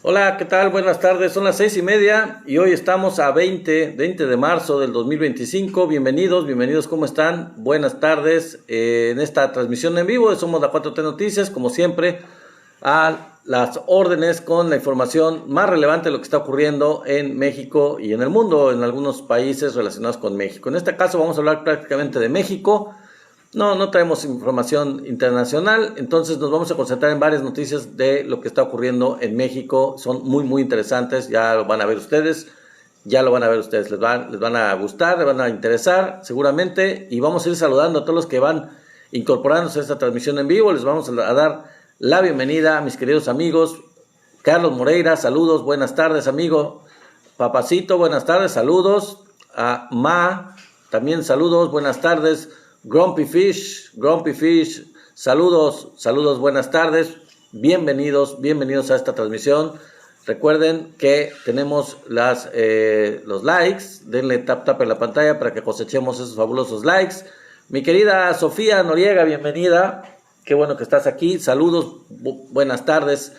Hola, ¿qué tal? Buenas tardes, son las 6:30 y hoy estamos a 20 de marzo del 2025. Bienvenidos, ¿cómo están? Buenas tardes en esta transmisión en vivo de Somos la 4T Noticias, como siempre, a las órdenes con la información más relevante de lo que está ocurriendo en México y en el mundo, en algunos países relacionados con México. En este caso vamos a hablar prácticamente de México. No traemos información internacional, entonces nos vamos a concentrar en varias noticias de lo que está ocurriendo en México. Son muy interesantes, ya lo van a ver ustedes, les van a gustar, les van a interesar seguramente, y vamos a ir saludando a todos los que van incorporándose a esta transmisión en vivo. Les vamos a dar la bienvenida a mis queridos amigos. Carlos Moreira, saludos, buenas tardes, amigo. Papacito, buenas tardes, saludos. A Ma, también saludos, buenas tardes. Grumpy Fish, saludos, buenas tardes, bienvenidos a esta transmisión. Recuerden que tenemos los likes, denle tap en la pantalla para que cosechemos esos fabulosos likes. Mi querida Sofía Noriega, bienvenida, qué bueno que estás aquí, saludos, buenas tardes.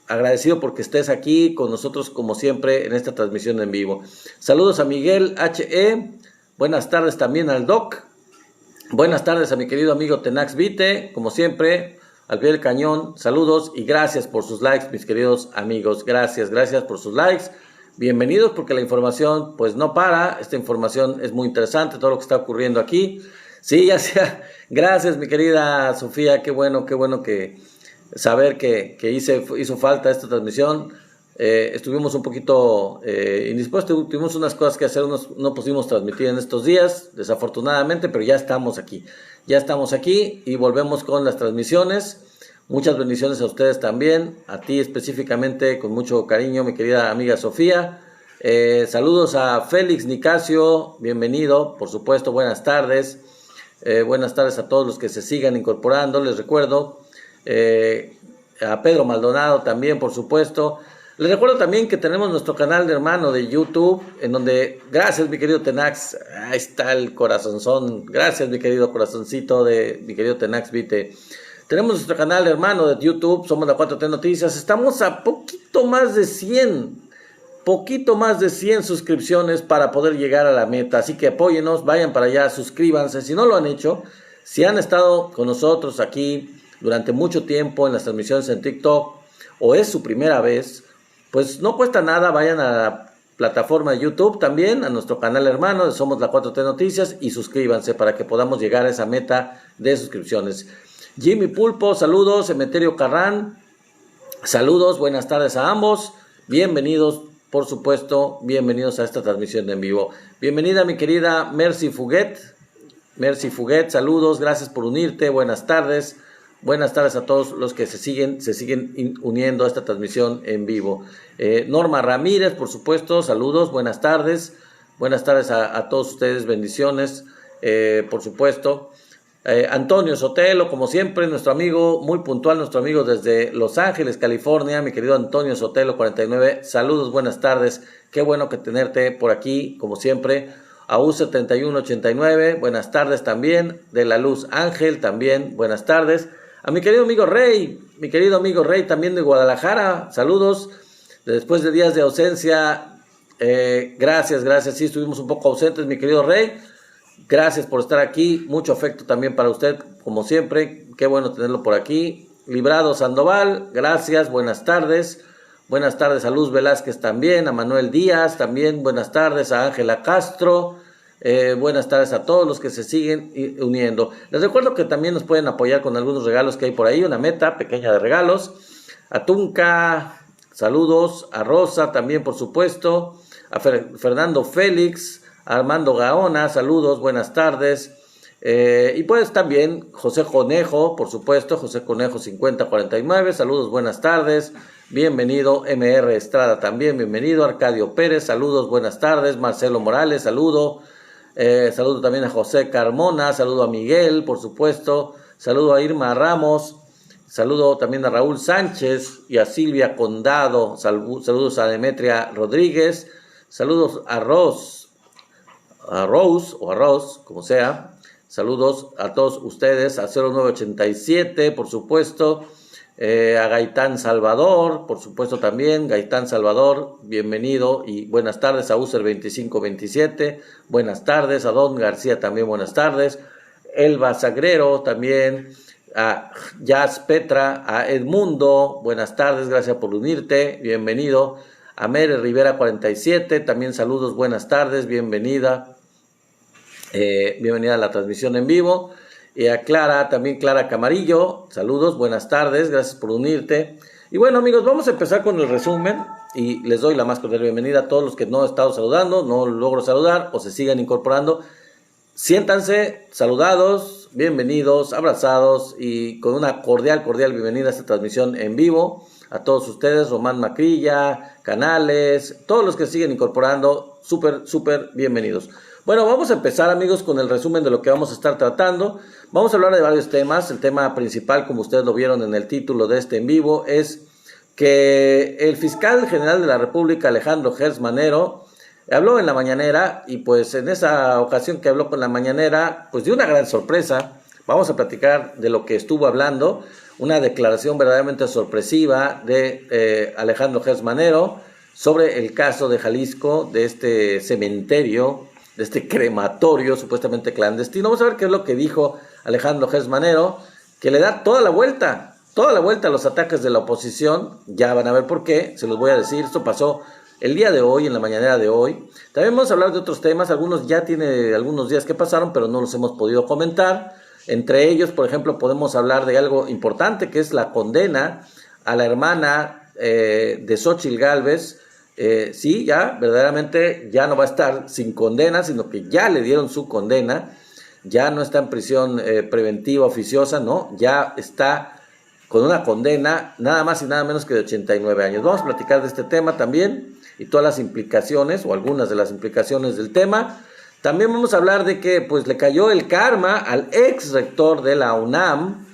Agradecido porque estés aquí con nosotros como siempre en esta transmisión en vivo. Saludos a Miguel H.E., buenas tardes también al Doc. Buenas tardes a mi querido amigo Tenax Vite, como siempre, al pie del cañón. Saludos y gracias por sus likes, mis queridos amigos. Gracias por sus likes. Bienvenidos porque la información pues no para. Esta información es muy interesante, todo lo que está ocurriendo aquí. Sí, ya sea. Gracias, mi querida Sofía. Qué bueno que saber que hizo falta esta transmisión. Estuvimos un poquito indispuestos, tuvimos unas cosas que hacer, no pudimos transmitir en estos días, desafortunadamente, pero ya estamos aquí y volvemos con las transmisiones. Muchas bendiciones a ustedes también, a ti específicamente, con mucho cariño, mi querida amiga Sofía. Saludos a Félix Nicasio, bienvenido, por supuesto, buenas tardes. Buenas tardes a todos los que se sigan incorporando, les recuerdo. A Pedro Maldonado también, por supuesto. Les recuerdo también que tenemos nuestro canal de hermano de YouTube, en donde, gracias mi querido Tenax, ahí está el corazonzón, gracias mi querido corazoncito de mi querido Tenax Vite. Tenemos nuestro canal de hermano de YouTube, Somos la 4T Noticias, estamos a poquito más de 100 suscripciones para poder llegar a la meta, así que apóyenos, vayan para allá, suscríbanse, si no lo han hecho, si han estado con nosotros aquí durante mucho tiempo en las transmisiones en TikTok, o es su primera vez, pues no cuesta nada, vayan a la plataforma de YouTube también, a nuestro canal hermano de Somos la 4T Noticias y suscríbanse para que podamos llegar a esa meta de suscripciones. Jimmy Pulpo, saludos. Emeterio Carrán, saludos, buenas tardes a ambos. Bienvenidos, por supuesto, bienvenidos a esta transmisión en vivo. Bienvenida mi querida Mercy Fuguet, saludos, gracias por unirte, buenas tardes. Buenas tardes a todos los que se siguen uniendo a esta transmisión en vivo. Norma Ramírez, por supuesto, saludos, buenas tardes. Buenas tardes a todos ustedes, bendiciones, por supuesto. Antonio Sotelo, como siempre, nuestro amigo, muy puntual, nuestro amigo desde Los Ángeles, California, mi querido Antonio Sotelo 49, saludos, buenas tardes, qué bueno que tenerte por aquí, como siempre. AU7189, buenas tardes también. De la Luz Ángel, también, buenas tardes. A mi querido amigo Rey también de Guadalajara, saludos, después de días de ausencia, gracias, sí estuvimos un poco ausentes, mi querido Rey, gracias por estar aquí, mucho afecto también para usted, como siempre, qué bueno tenerlo por aquí. Librado Sandoval, gracias, buenas tardes a Luz Velázquez también, a Manuel Díaz también, buenas tardes, a Ángela Castro. Buenas tardes a todos los que se siguen uniendo. Les recuerdo que también nos pueden apoyar con algunos regalos que hay por ahí, una meta pequeña de regalos. A Tunca, saludos. A Rosa también, por supuesto. A Fernando Félix, a Armando Gaona, saludos, buenas tardes. Y pues también José Conejo, por supuesto, José Conejo 5049, saludos, buenas tardes. Bienvenido. MR Estrada también, bienvenido. Arcadio Pérez, saludos, buenas tardes. Marcelo Morales, saludo. Saludo también a José Carmona, saludo a Miguel, por supuesto, saludo a Irma Ramos, saludo también a Raúl Sánchez y a Silvia Condado, saludos a Demetria Rodríguez, saludos a Rose, como sea, saludos a todos ustedes, a 0987, por supuesto, a Gaitán Salvador, por supuesto también, Gaitán Salvador, bienvenido y buenas tardes a User 2527, buenas tardes, a Don García también buenas tardes, Elba Sagrero también, a Jazz Petra, a Edmundo, buenas tardes, gracias por unirte, bienvenido, a Mere Rivera 47, también saludos, buenas tardes, bienvenida, bienvenida a la transmisión en vivo. Y a Clara, también Clara Camarillo, saludos, buenas tardes, gracias por unirte. Y bueno amigos, vamos a empezar con el resumen y les doy la más cordial bienvenida a todos los que no he estado saludando, no logro saludar o se sigan incorporando. Siéntanse saludados, bienvenidos, abrazados y con una cordial bienvenida a esta transmisión en vivo. A todos ustedes, Román Macrilla, Canales, todos los que siguen incorporando, súper bienvenidos. Bueno, vamos a empezar amigos con el resumen de lo que vamos a estar tratando. Vamos a hablar de varios temas. El tema principal, como ustedes lo vieron en el título de este en vivo, es que el fiscal general de la República, Alejandro Gertz Manero, habló en la mañanera y pues en esa ocasión que habló con la mañanera, pues dio una gran sorpresa. Vamos a platicar de lo que estuvo hablando, una declaración verdaderamente sorpresiva de Alejandro Gertz Manero sobre el caso de Jalisco, de este cementerio, de este crematorio supuestamente clandestino. Vamos a ver qué es lo que dijo Alejandro Gertz Manero, que le da toda la vuelta a los ataques de la oposición. Ya van a ver por qué, se los voy a decir. Esto pasó el día de hoy, en la mañanera de hoy. También vamos a hablar de otros temas, algunos ya tiene algunos días que pasaron, pero no los hemos podido comentar. Entre ellos, por ejemplo, podemos hablar de algo importante, que es la condena a la hermana de Xóchitl Gálvez. Sí, ya verdaderamente ya no va a estar sin condena, sino que ya le dieron su condena, ya no está en prisión preventiva oficiosa, ¿no? Ya está con una condena nada más y nada menos que de 89 años. Vamos a platicar de este tema también y todas las implicaciones o algunas de las implicaciones del tema. También vamos a hablar de que pues le cayó el karma al ex rector de la UNAM,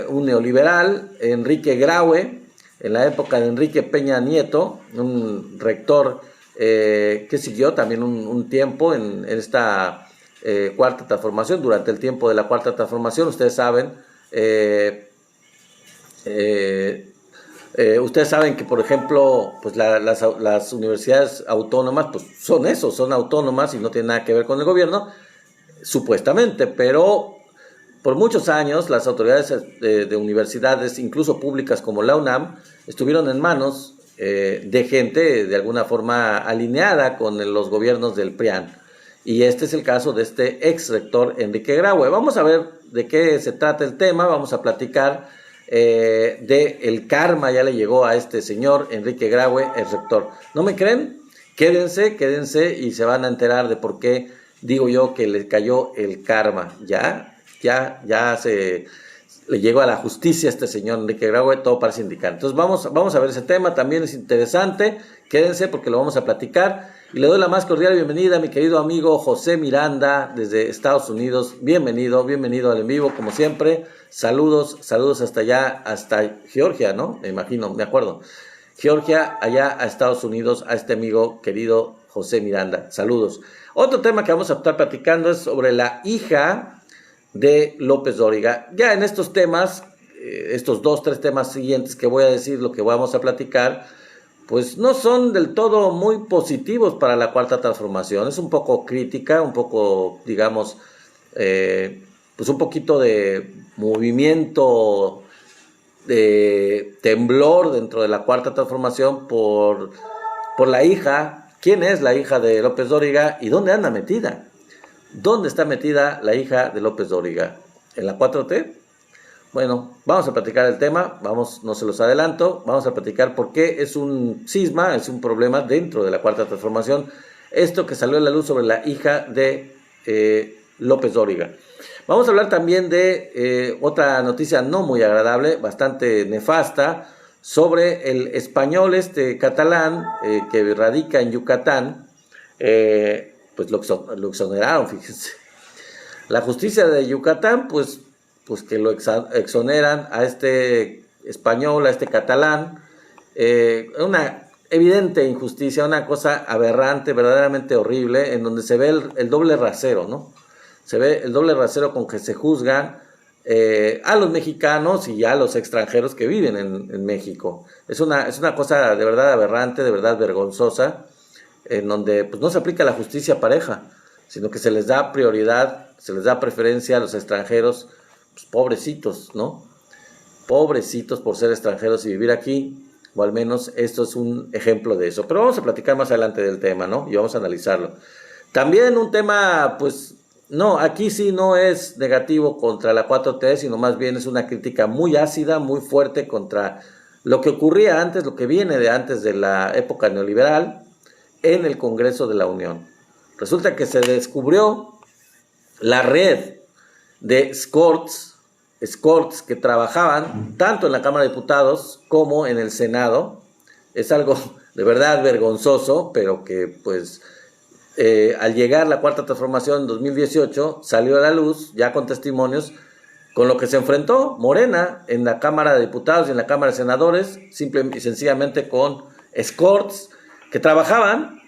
un neoliberal, Enrique Graue, en la época de Enrique Peña Nieto, un rector que siguió también un tiempo en esta cuarta transformación, durante el tiempo de la cuarta transformación. Ustedes saben que, por ejemplo, pues las universidades autónomas pues son eso, son autónomas y no tienen nada que ver con el gobierno, supuestamente, pero por muchos años las autoridades de universidades, incluso públicas como la UNAM, estuvieron en manos de gente de alguna forma alineada con los gobiernos del PRIAN. Y este es el caso de este ex rector Enrique Graue. Vamos a ver de qué se trata el tema, vamos a platicar de el karma ya le llegó a este señor Enrique Graue, el rector. ¿No me creen? Quédense y se van a enterar de por qué digo yo que le cayó el karma. Ya se le llegó a la justicia a este señor Enrique Graue, todo parece indicar. Entonces vamos a ver ese tema, también es interesante, quédense porque lo vamos a platicar. Y le doy la más cordial bienvenida a mi querido amigo José Miranda desde Estados Unidos. Bienvenido al en vivo, como siempre. Saludos hasta allá, hasta Georgia, ¿no? Me acuerdo. Georgia, allá a Estados Unidos, a este amigo querido José Miranda. Saludos. Otro tema que vamos a estar platicando es sobre la hija de López Dóriga. Ya en estos temas, estos 2-3 temas siguientes que voy a decir, lo que vamos a platicar, pues no son del todo muy positivos para la cuarta transformación. Es un poco crítica, un poco, digamos, pues un poquito de movimiento, de temblor dentro de la cuarta transformación por la hija. ¿Quién es la hija de López Dóriga y dónde anda metida? ¿Dónde está metida la hija de López Dóriga? ¿En la 4T? Bueno, vamos a platicar el tema, no se los adelanto, vamos a platicar por qué es un cisma, es un problema dentro de la cuarta transformación, esto que salió a la luz sobre la hija de López Dóriga. Vamos a hablar también de otra noticia no muy agradable, bastante nefasta, sobre el español catalán que radica en Yucatán, pues lo exoneraron, fíjense. La justicia de Yucatán, pues que lo exoneran a este español, a este catalán, una evidente injusticia, una cosa aberrante, verdaderamente horrible, en donde se ve el doble rasero, ¿no? Se ve el doble rasero con que se juzgan a los mexicanos y a los extranjeros que viven en México. Es una cosa de verdad aberrante, de verdad vergonzosa, en donde pues, no se aplica la justicia pareja, sino que se les da prioridad, se les da preferencia a los extranjeros, pues, pobrecitos, ¿no? Pobrecitos por ser extranjeros y vivir aquí, o al menos esto es un ejemplo de eso. Pero vamos a platicar más adelante del tema, ¿no? Y vamos a analizarlo. También un tema, pues, no, aquí sí no es negativo contra la 4T, sino más bien es una crítica muy ácida, muy fuerte contra lo que ocurría antes, lo que viene de antes de la época neoliberal en el Congreso de la Unión. Resulta que se descubrió la red de escorts que trabajaban tanto en la Cámara de Diputados como en el Senado. Es algo de verdad vergonzoso, pero que pues al llegar la Cuarta Transformación en 2018 salió a la luz, ya con testimonios, con lo que se enfrentó Morena en la Cámara de Diputados y en la Cámara de Senadores, simple y sencillamente con escorts que trabajaban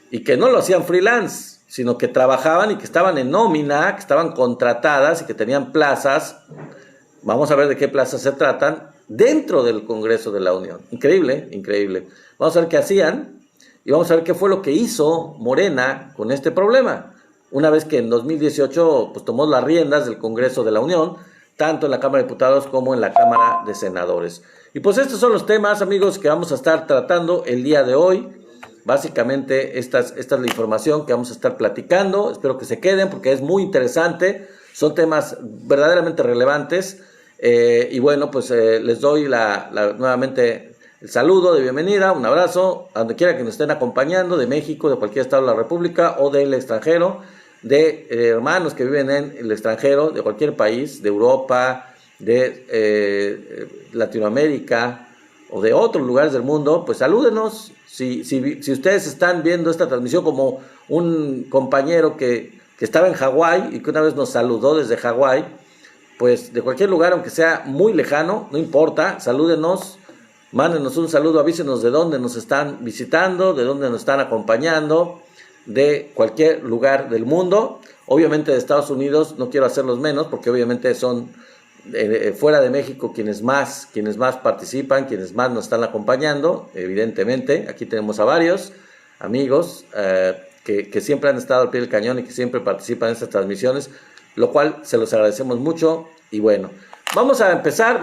y que no lo hacían freelance, sino que trabajaban y que estaban en nómina, que estaban contratadas y que tenían plazas. Vamos a ver de qué plazas se tratan dentro del Congreso de la Unión. Increíble, increíble. Vamos a ver qué hacían y vamos a ver qué fue lo que hizo Morena con este problema. Una vez que en 2018 pues, tomó las riendas del Congreso de la Unión, tanto en la Cámara de Diputados como en la Cámara de Senadores. Y pues estos son los temas, amigos, que vamos a estar tratando el día de hoy. Básicamente esta es la información que vamos a estar platicando. Espero que se queden porque es muy interesante. Son temas verdaderamente relevantes. Y bueno, pues les doy nuevamente el saludo de bienvenida, un abrazo, a donde quiera que nos estén acompañando, de México, de cualquier estado de la República o del extranjero, de hermanos que viven en el extranjero, de cualquier país, de Europa, de Latinoamérica o de otros lugares del mundo. Pues salúdenos. Si ustedes están viendo esta transmisión como un compañero que estaba en Hawái y que una vez nos saludó desde Hawái, pues de cualquier lugar, aunque sea muy lejano, no importa, salúdenos, mándenos un saludo, avísenos de dónde nos están visitando, de dónde nos están acompañando, de cualquier lugar del mundo. Obviamente de Estados Unidos no quiero hacerlos menos, porque obviamente son fuera de México quienes más participan, quienes más nos están acompañando. Evidentemente aquí tenemos a varios amigos que siempre han estado al pie del cañón y que siempre participan en estas transmisiones, lo cual se los agradecemos mucho. Y bueno, vamos a empezar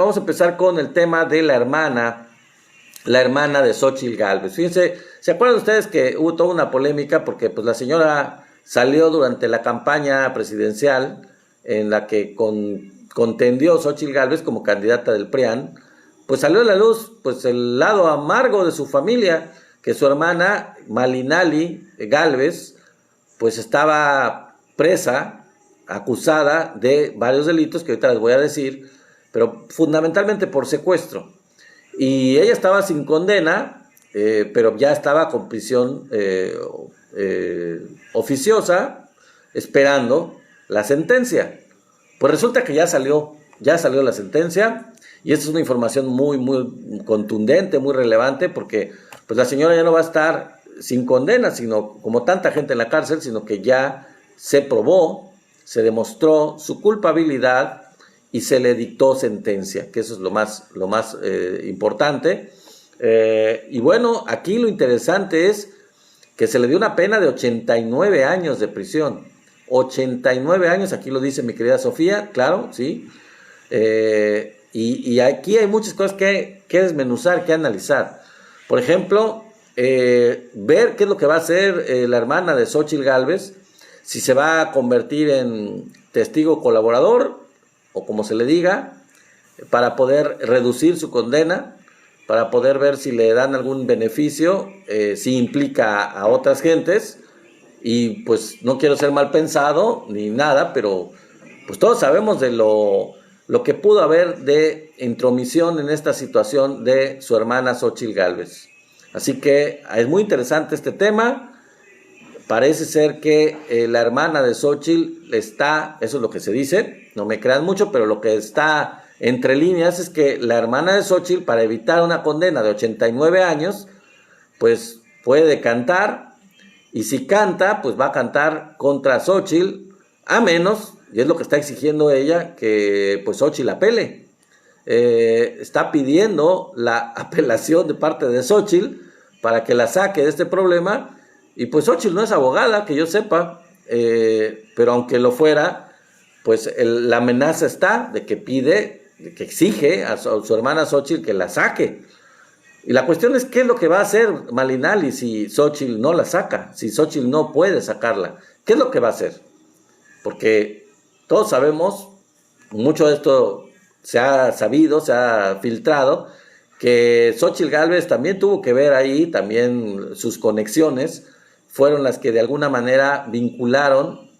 con el tema de la hermana de Xóchitl Gálvez. Fíjense, ¿se acuerdan ustedes que hubo toda una polémica porque pues la señora salió durante la campaña presidencial en la que contendió Xóchitl Gálvez como candidata del PRIAN? Pues salió a la luz pues el lado amargo de su familia, que su hermana Malinali Gálvez pues estaba presa, acusada de varios delitos que ahorita les voy a decir, pero fundamentalmente por secuestro. Y ella estaba sin condena, pero ya estaba con prisión oficiosa, esperando la sentencia. Pues resulta que ya salió la sentencia, y esta es una información muy, muy contundente, muy relevante, porque pues la señora ya no va a estar sin condena, sino como tanta gente en la cárcel, sino que ya se probó, se demostró su culpabilidad y se le dictó sentencia, que eso es lo más importante. Y bueno, aquí lo interesante es que se le dio una pena de 89 años de prisión. 89 años, aquí lo dice mi querida Sofía, claro, sí. Y aquí hay muchas cosas que desmenuzar, que analizar. Por ejemplo, ver qué es lo que va a hacer la hermana de Xóchitl Gálvez, si se va a convertir en testigo colaborador, o como se le diga, para poder reducir su condena, para poder ver si le dan algún beneficio, si implica a otras gentes. Y pues no quiero ser mal pensado ni nada, pero pues todos sabemos de lo que pudo haber de intromisión en esta situación de su hermana Xóchitl Gálvez. Así que es muy interesante este tema. Parece ser que la hermana de Xóchitl está, eso es lo que se dice, no me crean mucho, pero lo que está entre líneas es que la hermana de Xóchitl, para evitar una condena de 89 años, pues puede cantar, y si canta, pues va a cantar contra Xóchitl, a menos y es lo que está exigiendo ella, que pues Xóchitl apele. Está pidiendo la apelación de parte de Xóchitl para que la saque de este problema, y pues Xóchitl no es abogada, que yo sepa, pero aunque lo fuera, pues la amenaza está de que pide, de que exige a su hermana Xóchitl que la saque. Y la cuestión es qué es lo que va a hacer Malinali si Xóchitl no la saca, si Xóchitl no puede sacarla. ¿Qué es lo que va a hacer? Porque todos sabemos, mucho de esto se ha sabido, se ha filtrado, que Xóchitl Gálvez también tuvo que ver ahí, también sus conexiones fueron las que de alguna manera vincularon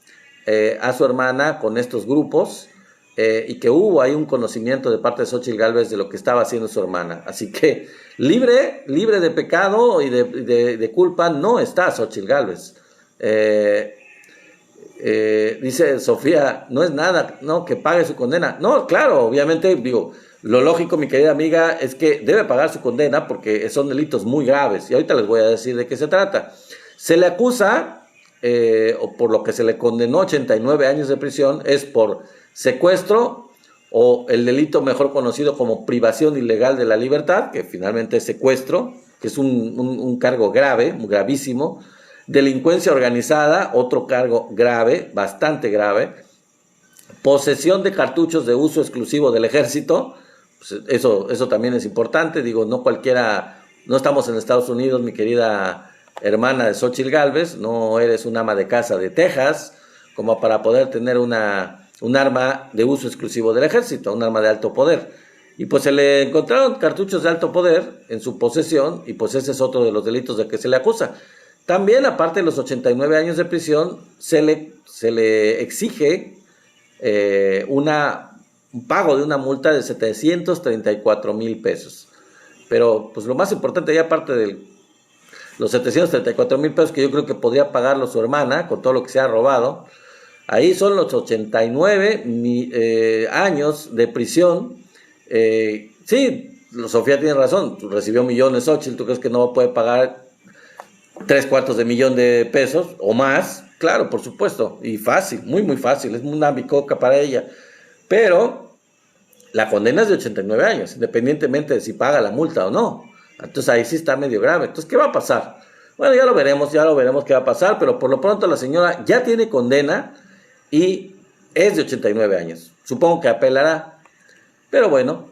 a su hermana con estos grupos, y que hubo ahí un conocimiento de parte de Xóchitl Gálvez de lo que estaba haciendo su hermana. Así que libre de pecado y de culpa no está Xóchitl Gálvez. Dice Sofía, no es nada, no, que pague su condena. No, claro, obviamente, digo, lo lógico, mi querida amiga, es que debe pagar su condena porque son delitos muy graves. Y ahorita les voy a decir de qué se trata. Se le acusa, o por lo que se le condenó 89 años de prisión, es por secuestro, o el delito mejor conocido como privación ilegal de la libertad, que finalmente es secuestro, que es un cargo grave, gravísimo. Delincuencia organizada, otro cargo grave, bastante grave. Posesión de cartuchos de uso exclusivo del ejército, pues eso también es importante. Digo, no cualquiera, no estamos en Estados Unidos, mi querida hermana de Xóchitl Gálvez, no eres una ama de casa de Texas, como para poder tener un arma de uso exclusivo del ejército, un arma de alto poder. Y pues se le encontraron cartuchos de alto poder en su posesión, y pues ese es otro de los delitos de que se le acusa. También, aparte de los 89 años de prisión, se le exige un pago de una multa de 734,000 pesos. Pero pues lo más importante, ya aparte de los 734,000 pesos que yo creo que podría pagarlo su hermana con todo lo que se ha robado, ahí son los 89 años de prisión. Sí, Sofía tiene razón, recibió millones Xóchitl, ¿tú crees que no puede pagar 750,000 de pesos o más? Claro, por supuesto, y fácil, muy muy fácil, es una bicoca para ella, pero la condena es de 89 años, independientemente de si paga la multa o no. Entonces ahí sí está medio grave. Entonces, ¿qué va a pasar? Bueno, ya lo veremos qué va a pasar, pero por lo pronto la señora ya tiene condena y es de 89 años. Supongo que apelará, pero bueno,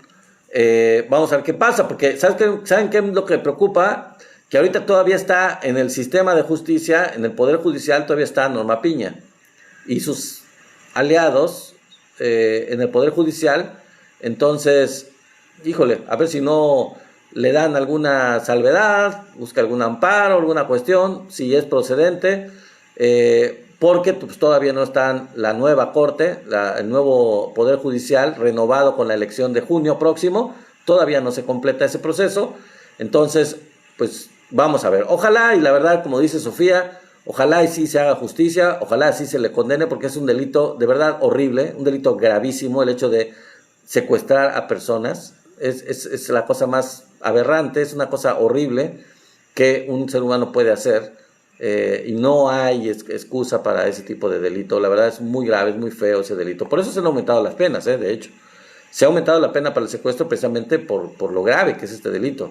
vamos a ver qué pasa, porque ¿saben qué es lo que preocupa? Que ahorita todavía está en el sistema de justicia, en el Poder Judicial, todavía está Norma Piña y sus aliados en el Poder Judicial. Entonces, híjole, a ver si no le dan alguna salvedad, busca algún amparo, alguna cuestión, si es procedente, porque pues, todavía no está la nueva Corte, el nuevo Poder Judicial renovado con la elección de junio próximo, todavía no se completa ese proceso. Entonces, pues vamos a ver, ojalá, y la verdad, como dice Sofía, ojalá y sí se haga justicia, ojalá sí se le condene, porque es un delito de verdad horrible, un delito gravísimo, el hecho de secuestrar a personas, es la cosa más aberrante, es una cosa horrible que un ser humano puede hacer, y no hay excusa para ese tipo de delito. La verdad es muy grave, es muy feo ese delito, por eso se han aumentado las penas, de hecho, se ha aumentado la pena para el secuestro precisamente por lo grave que es este delito.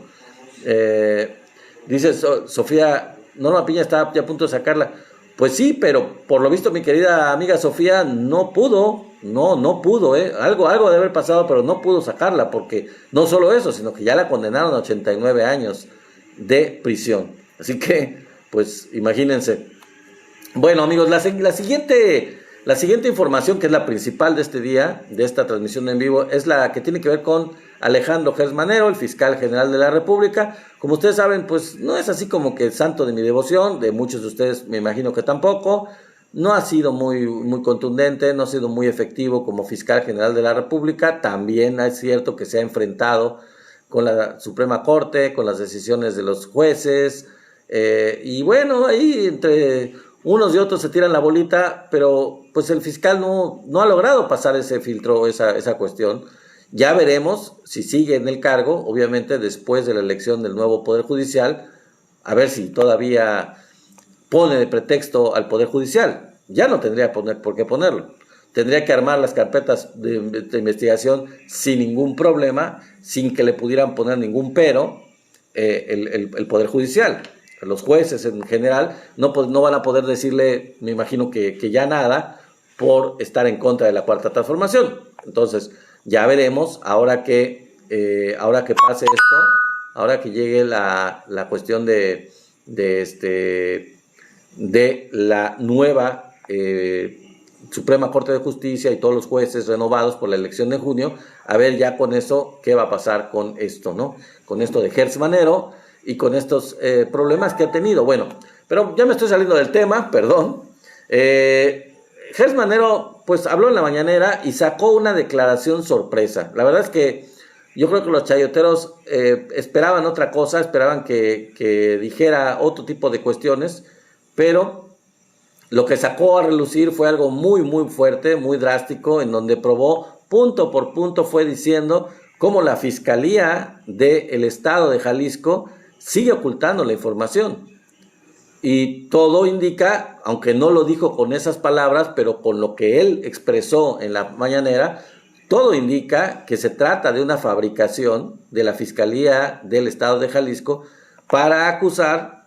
Dice Sofía, Norma Piña está ya a punto de sacarla. Pues sí, pero por lo visto mi querida amiga Sofía no pudo, algo debe haber pasado, pero no pudo sacarla, porque no solo eso, sino que ya la condenaron a 89 años de prisión. Así que, pues imagínense. Bueno, amigos, la siguiente información, que es la principal de este día, de esta transmisión en vivo, es la que tiene que ver con Alejandro Gertz Manero, el fiscal general de la República. Como ustedes saben, pues no es así como que santo de mi devoción, de muchos de ustedes me imagino que tampoco. No ha sido muy, muy contundente, no ha sido muy efectivo como fiscal general de la República. También es cierto que se ha enfrentado con la Suprema Corte, con las decisiones de los jueces, y bueno, ahí entre unos y otros se tiran la bolita, pero pues el fiscal no ha logrado pasar ese filtro, esa cuestión. Ya veremos si sigue en el cargo, obviamente después de la elección del nuevo Poder Judicial, a ver si todavía pone de pretexto al Poder Judicial. Ya no tendría por qué ponerlo. tendría que armar las carpetas de investigación sin ningún problema, sin que le pudieran poner ningún pero el Poder Judicial. Los jueces en general no van a poder decirle, me imagino que ya nada, por estar en contra de la Cuarta Transformación. Entonces, ya veremos, ahora que pase esto, ahora que llegue la cuestión de la nueva Suprema Corte de Justicia y todos los jueces renovados por la elección de junio, a ver ya con eso qué va a pasar con esto, ¿no? Con esto de Gertz Manero y con estos problemas que ha tenido. Bueno, pero ya me estoy saliendo del tema, perdón. Gertz Manero pues habló en la mañanera y sacó una declaración sorpresa. La verdad es que yo creo que los chayoteros esperaban otra cosa, esperaban que dijera otro tipo de cuestiones, pero lo que sacó a relucir fue algo muy, muy fuerte, muy drástico, en donde probó punto por punto, fue diciendo cómo la Fiscalía del Estado de Jalisco sigue ocultando la información. Y todo indica, aunque no lo dijo con esas palabras, pero con lo que él expresó en la mañanera, todo indica que se trata de una fabricación de la Fiscalía del Estado de Jalisco para acusar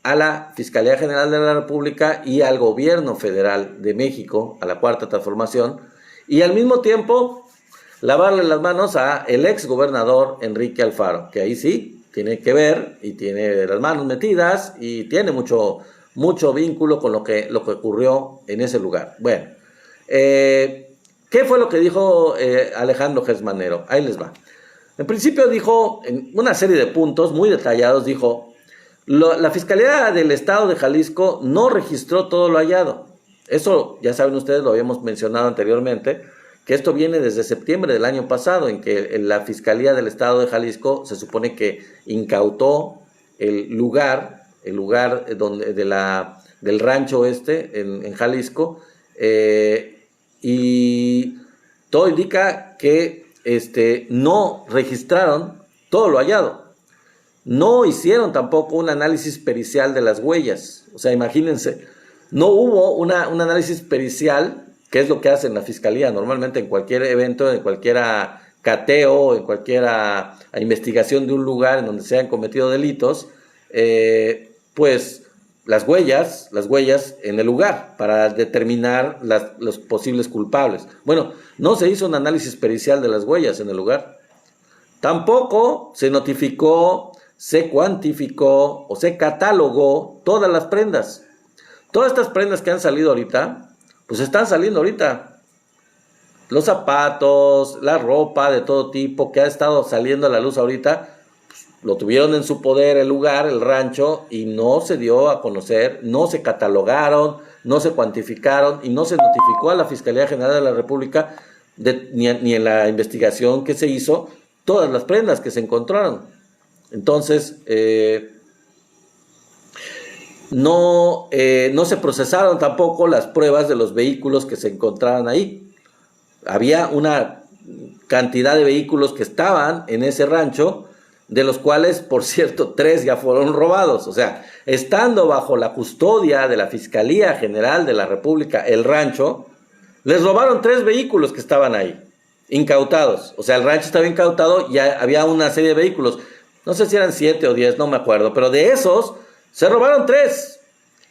a la Fiscalía General de la República y al Gobierno Federal de México, a la Cuarta Transformación, y al mismo tiempo lavarle las manos a el ex gobernador Enrique Alfaro, que ahí sí tiene que ver y tiene las manos metidas y tiene mucho vínculo con lo que ocurrió en ese lugar. Bueno, ¿qué fue lo que dijo Alejandro Gertz Manero? Ahí les va. En principio dijo, en una serie de puntos muy detallados, dijo, la Fiscalía del Estado de Jalisco no registró todo lo hallado. Eso, ya saben ustedes, lo habíamos mencionado anteriormente, que esto viene desde septiembre del año pasado, en que la Fiscalía del Estado de Jalisco se supone que incautó el lugar del rancho en Jalisco, y todo indica que no registraron todo lo hallado. No hicieron tampoco un análisis pericial de las huellas. O sea, imagínense, no hubo un análisis pericial, que es lo que hace la Fiscalía normalmente en cualquier evento, en cualquier cateo, en cualquier investigación de un lugar en donde se han cometido delitos, pues las huellas en el lugar para determinar los posibles culpables. Bueno, no se hizo un análisis pericial de las huellas en el lugar. Tampoco se notificó, se cuantificó o se catalogó todas las prendas. Todas estas prendas que han salido ahorita, pues están saliendo ahorita. Los zapatos, la ropa de todo tipo que ha estado saliendo a la luz ahorita, pues, lo tuvieron en su poder el lugar, el rancho, y no se dio a conocer, no se catalogaron, no se cuantificaron y no se notificó a la Fiscalía General de la República ni en la investigación que se hizo todas las prendas que se encontraron. Entonces, no se procesaron tampoco las pruebas de los vehículos que se encontraban ahí. Había una cantidad de vehículos que estaban en ese rancho, de los cuales, por cierto, 3 ya fueron robados. O sea, estando bajo la custodia de la Fiscalía General de la República, el rancho, les robaron 3 vehículos que estaban ahí, incautados. O sea, el rancho estaba incautado, ya había una serie de vehículos. No sé si eran 7 o 10, no me acuerdo, pero de esos se robaron 3.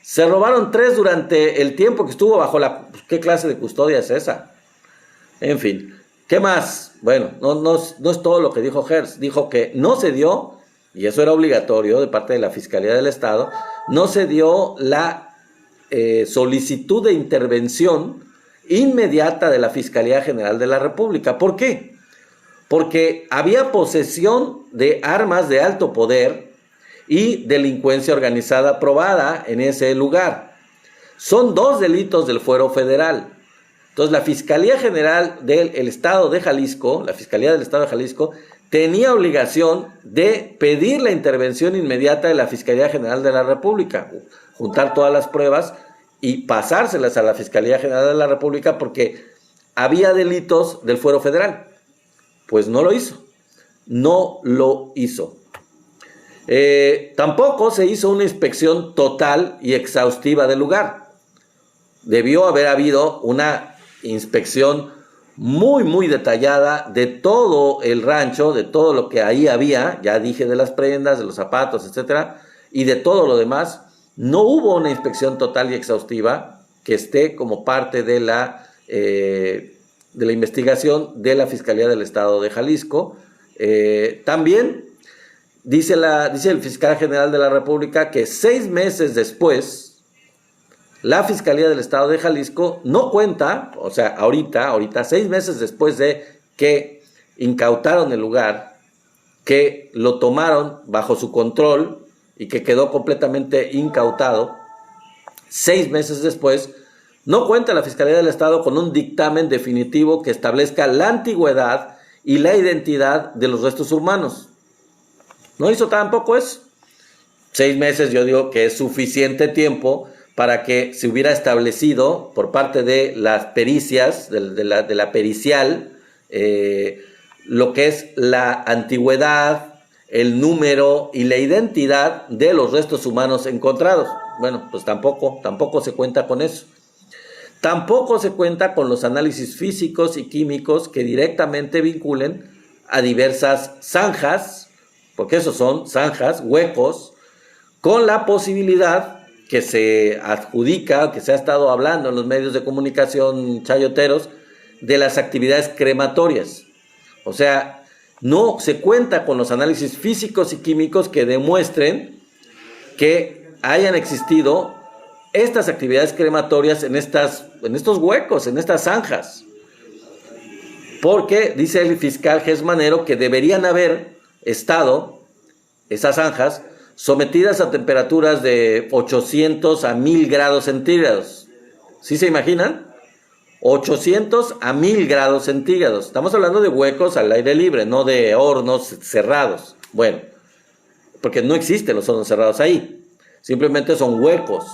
Se robaron 3 durante el tiempo que estuvo bajo ¿qué clase de custodia es esa? En fin, ¿qué más? Bueno, no es todo lo que dijo Gertz. Dijo que no se dio, y eso era obligatorio de parte de la Fiscalía del Estado, no se dio la solicitud de intervención inmediata de la Fiscalía General de la República. ¿Por qué? Porque había posesión de armas de alto poder y delincuencia organizada probada en ese lugar. Son 2 delitos del fuero federal. Entonces, la Fiscalía General del Estado de Jalisco, la Fiscalía del Estado de Jalisco, tenía obligación de pedir la intervención inmediata de la Fiscalía General de la República, juntar todas las pruebas y pasárselas a la Fiscalía General de la República porque había delitos del fuero federal. Pues no lo hizo. No lo hizo. Tampoco se hizo una inspección total y exhaustiva del lugar. Debió haber habido una inspección muy, muy detallada de todo el rancho, de todo lo que ahí había, ya dije de las prendas, de los zapatos, etcétera, y de todo lo demás. No hubo una inspección total y exhaustiva que esté como parte de la investigación de la Fiscalía del Estado de Jalisco. También dice el fiscal general de la República que 6 meses después, la Fiscalía del Estado de Jalisco no cuenta, o sea, ahorita, 6 meses después de que incautaron el lugar, que lo tomaron bajo su control y que quedó completamente incautado, 6 meses después, no cuenta la Fiscalía del Estado con un dictamen definitivo que establezca la antigüedad y la identidad de los restos humanos. No hizo tampoco eso. 6 meses yo digo que es suficiente tiempo para que se hubiera establecido por parte de las pericias, de la pericial, lo que es la antigüedad, el número y la identidad de los restos humanos encontrados. Bueno, pues tampoco se cuenta con eso. Tampoco se cuenta con los análisis físicos y químicos que directamente vinculen a diversas zanjas, porque esos son zanjas, huecos, con la posibilidad que se adjudica, que se ha estado hablando en los medios de comunicación chayoteros, de las actividades crematorias. O sea, no se cuenta con los análisis físicos y químicos que demuestren que hayan existido estas actividades crematorias en estos huecos, en estas zanjas. Porque dice el fiscal Gesmanero que deberían haber estado esas zanjas sometidas a temperaturas de 800 a 1000 grados centígrados. ¿Sí se imaginan? 800 a 1000 grados centígrados. Estamos hablando de huecos al aire libre, no de hornos cerrados. Bueno, porque no existen los hornos cerrados ahí. Simplemente son huecos.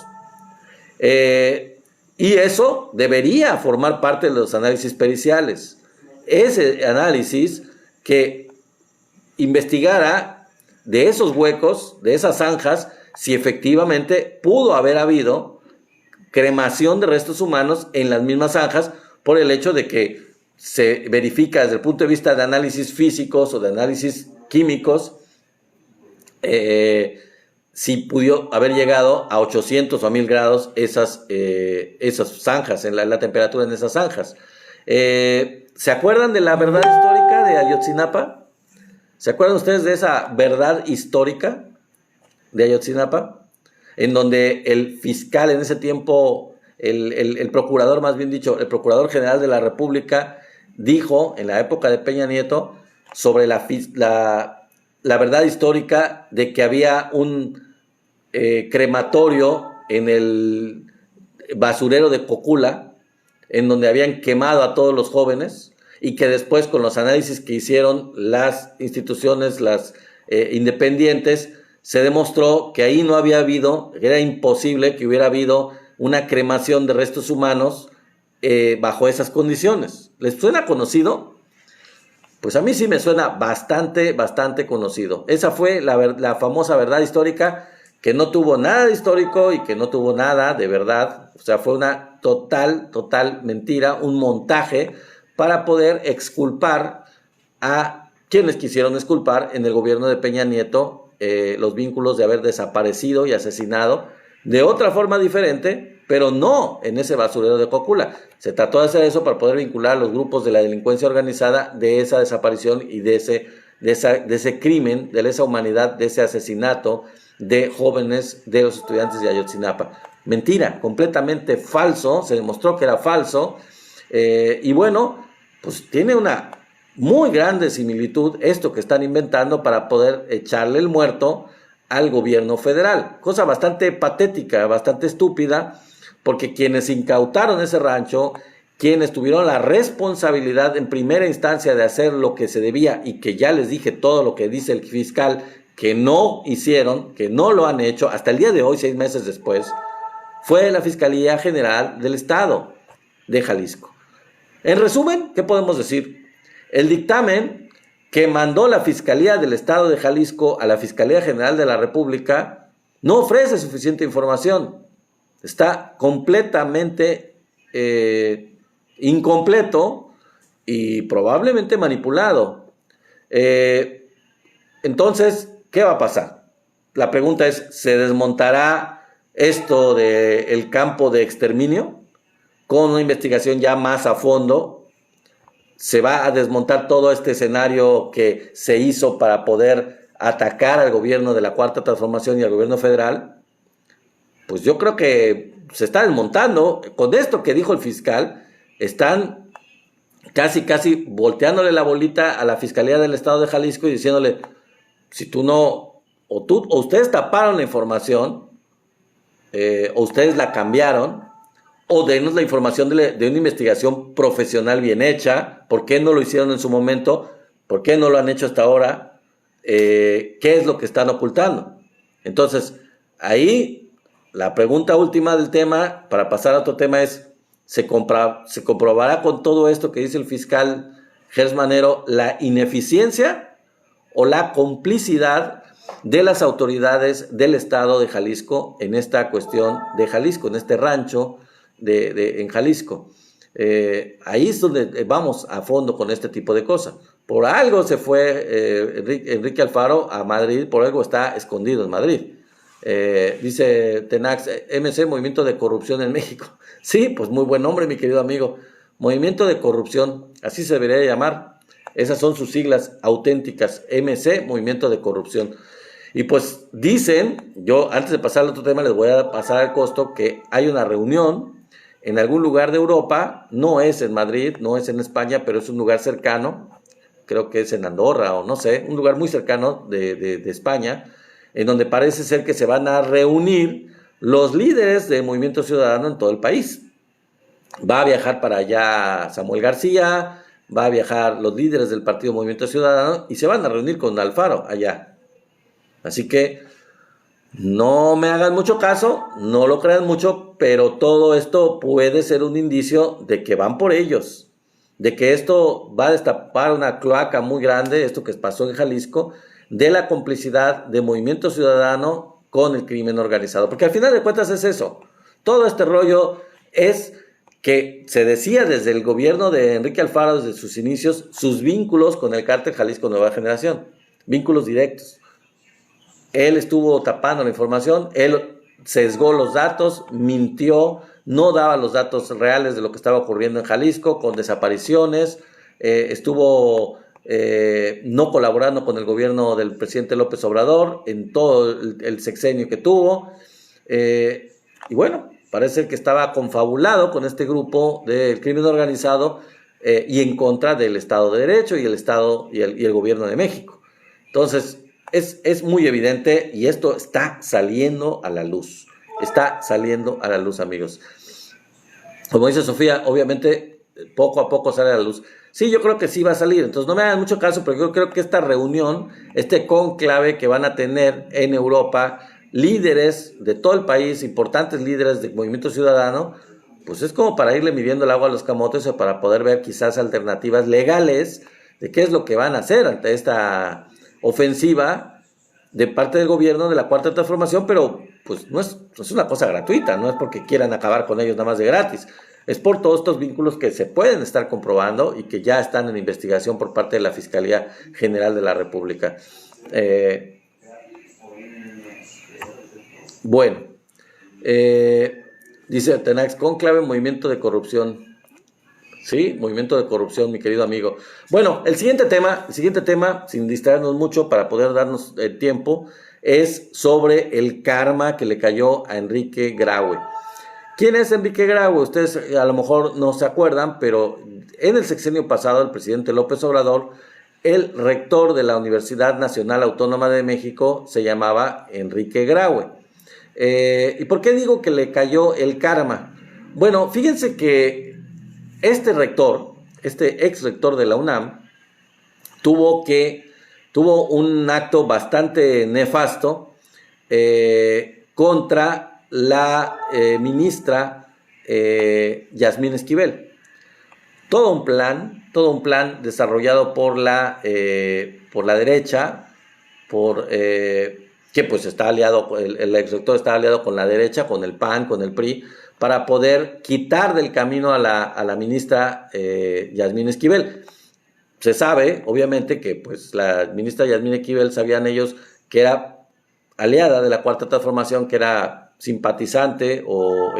Y eso debería formar parte de los análisis periciales. Ese análisis que investigara de esos huecos, de esas zanjas, si efectivamente pudo haber habido cremación de restos humanos en las mismas zanjas, por el hecho de que se verifica desde el punto de vista de análisis físicos o de análisis químicos, si pudo haber llegado a 800 o a 1000 grados esas zanjas, en la temperatura en esas zanjas. ¿Se acuerdan de la verdad histórica de Ayotzinapa? ¿Se acuerdan ustedes de esa verdad histórica de Ayotzinapa? En donde el fiscal en ese tiempo, el procurador, más bien dicho, el Procurador General de la República, dijo en la época de Peña Nieto sobre la verdad histórica de que había un crematorio en el basurero de Cocula, en donde habían quemado a todos los jóvenes, y que después, con los análisis que hicieron las instituciones, las independientes, se demostró que ahí no había habido, era imposible que hubiera habido una cremación de restos humanos bajo esas condiciones. ¿Les suena conocido? Pues a mí sí me suena bastante conocido. Esa fue la famosa verdad histórica, que no tuvo nada de histórico y que no tuvo nada de verdad. O sea, fue una total mentira, un montaje para poder exculpar a quienes quisieron exculpar en el gobierno de Peña Nieto los vínculos de haber desaparecido y asesinado de otra forma diferente, pero no en ese basurero de Cocula. Se trató de hacer eso para poder vincular a los grupos de la delincuencia organizada de esa desaparición y de ese crimen, de esa humanidad, de ese asesinato de jóvenes, de los estudiantes de Ayotzinapa. Mentira, completamente falso, se demostró que era falso. Y bueno, pues tiene una muy grande similitud esto que están inventando para poder echarle el muerto al gobierno federal. Cosa bastante patética, bastante estúpida, porque quienes incautaron ese rancho, quienes tuvieron la responsabilidad en primera instancia de hacer lo que se debía, y que ya les dije todo lo que dice el fiscal, que no hicieron, que no lo han hecho hasta el día de hoy, 6 meses después, fue la Fiscalía General del Estado de Jalisco. En resumen, ¿qué podemos decir? El dictamen que mandó la Fiscalía del Estado de Jalisco a la Fiscalía General de la República no ofrece suficiente información. Está completamente incompleto y probablemente manipulado. Entonces, ¿qué va a pasar? La pregunta es, ¿se desmontará esto del campo de exterminio con una investigación ya más a fondo? ¿Se va a desmontar todo este escenario que se hizo para poder atacar al gobierno de la Cuarta Transformación y al gobierno federal? Pues yo creo que se está desmontando. Con esto que dijo el fiscal, están casi volteándole la bolita a la Fiscalía del Estado de Jalisco y diciéndole, si tú no, o ustedes taparon la información, o ustedes la cambiaron, o denos la información de una investigación profesional bien hecha. ¿Por qué no lo hicieron en su momento? ¿Por qué no lo han hecho hasta ahora? ¿Qué es lo que están ocultando? Entonces, ahí la pregunta última del tema, para pasar a otro tema, es, ¿se comprobará con todo esto que dice el fiscal Gers Manero la ineficiencia o la complicidad de las autoridades del estado de Jalisco en esta cuestión de Jalisco, en este rancho en Jalisco? Ahí es donde vamos a fondo con este tipo de cosas. Por algo se fue Enrique Alfaro a Madrid, por algo está escondido en Madrid. Dice Tenax, MC, Movimiento de Corrupción en México. Sí, pues muy buen nombre, mi querido amigo. Movimiento de Corrupción, así se debería llamar. Esas son sus siglas auténticas, MC, Movimiento de Corrupción. Y pues dicen, yo antes de pasar al otro tema les voy a pasar al costo, que hay una reunión en algún lugar de Europa, no es en Madrid, no es en España, pero es un lugar cercano, creo que es en Andorra o no sé, un lugar muy cercano de España, en donde parece ser que se van a reunir los líderes del Movimiento Ciudadano en todo el país. Va a viajar para allá Samuel García, va a viajar los líderes del Partido Movimiento Ciudadano y se van a reunir con Alfaro allá. Así que no me hagan mucho caso, no lo crean mucho, pero todo esto puede ser un indicio de que van por ellos, de que esto va a destapar una cloaca muy grande, esto que pasó en Jalisco, de la complicidad de Movimiento Ciudadano con el crimen organizado. Porque al final de cuentas es eso. Todo este rollo es que se decía desde el gobierno de Enrique Alfaro, desde sus inicios, sus vínculos con el cártel Jalisco Nueva Generación, vínculos directos. Él estuvo tapando la información, él sesgó los datos, mintió, no daba los datos reales de lo que estaba ocurriendo en Jalisco, con desapariciones, estuvo no colaborando con el gobierno del presidente López Obrador en todo el sexenio que tuvo, y bueno, parece que estaba confabulado con este grupo del crimen organizado y en contra del Estado de Derecho y el Estado y el gobierno de México. Entonces, es muy evidente y esto está saliendo a la luz. Está saliendo a la luz, amigos. Como dice Sofía, obviamente poco a poco sale a la luz. Sí, yo creo que sí va a salir. Entonces no me hagan mucho caso, pero yo creo que esta reunión, este cónclave que van a tener en Europa, líderes de todo el país, importantes líderes del Movimiento Ciudadano, pues es como para irle midiendo el agua a los camotes o para poder ver quizás alternativas legales de qué es lo que van a hacer ante esta ofensiva de parte del gobierno de la Cuarta Transformación, pero pues no es una cosa gratuita, no es porque quieran acabar con ellos nada más de gratis, es por todos estos vínculos que se pueden estar comprobando y que ya están en investigación por parte de la Fiscalía General de la República. Bueno, dice Tenax, conclave, movimiento de corrupción. Sí, movimiento de corrupción, mi querido amigo. Bueno, el siguiente tema, sin distraernos mucho para poder darnos el tiempo, es sobre el karma que le cayó a Enrique Graue. ¿Quién es Enrique Graue? Ustedes a lo mejor no se acuerdan, pero en el sexenio pasado, el presidente López Obrador, el rector de la Universidad Nacional Autónoma de México se llamaba Enrique Graue. ¿Y por qué digo que le cayó el karma? Bueno, fíjense que este rector, este ex rector de la UNAM, tuvo un acto bastante nefasto contra la ministra Yasmín Esquivel. Todo un plan desarrollado por la derecha, que pues está aliado, el ex rector está aliado con la derecha, con el PAN, con el PRI, para poder quitar del camino a la ministra Yasmín Esquivel. Se sabe, obviamente, que pues la ministra Yasmín Esquivel sabían ellos que era aliada de la Cuarta Transformación, que era simpatizante o,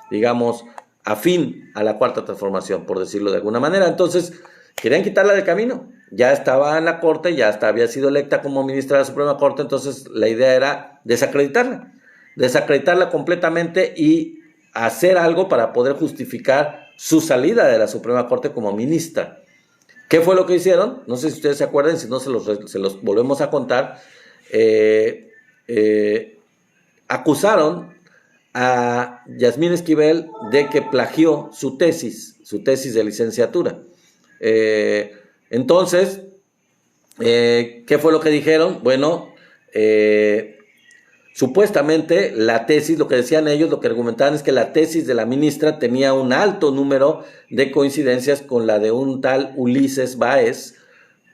digamos, afín a la Cuarta Transformación, por decirlo de alguna manera. Entonces, querían quitarla del camino. Ya estaba en la Corte, ya hasta había sido electa como ministra de la Suprema Corte, entonces la idea era desacreditarla completamente y hacer algo para poder justificar su salida de la Suprema Corte como ministra. ¿Qué fue lo que hicieron? No sé si ustedes se acuerdan, si no se los volvemos a contar. Acusaron a Yasmín Esquivel de que plagió su tesis de licenciatura. Entonces, ¿qué fue lo que dijeron? Bueno, supuestamente la tesis, lo que decían ellos, lo que argumentaban es que la tesis de la ministra tenía un alto número de coincidencias con la de un tal Ulises Báez,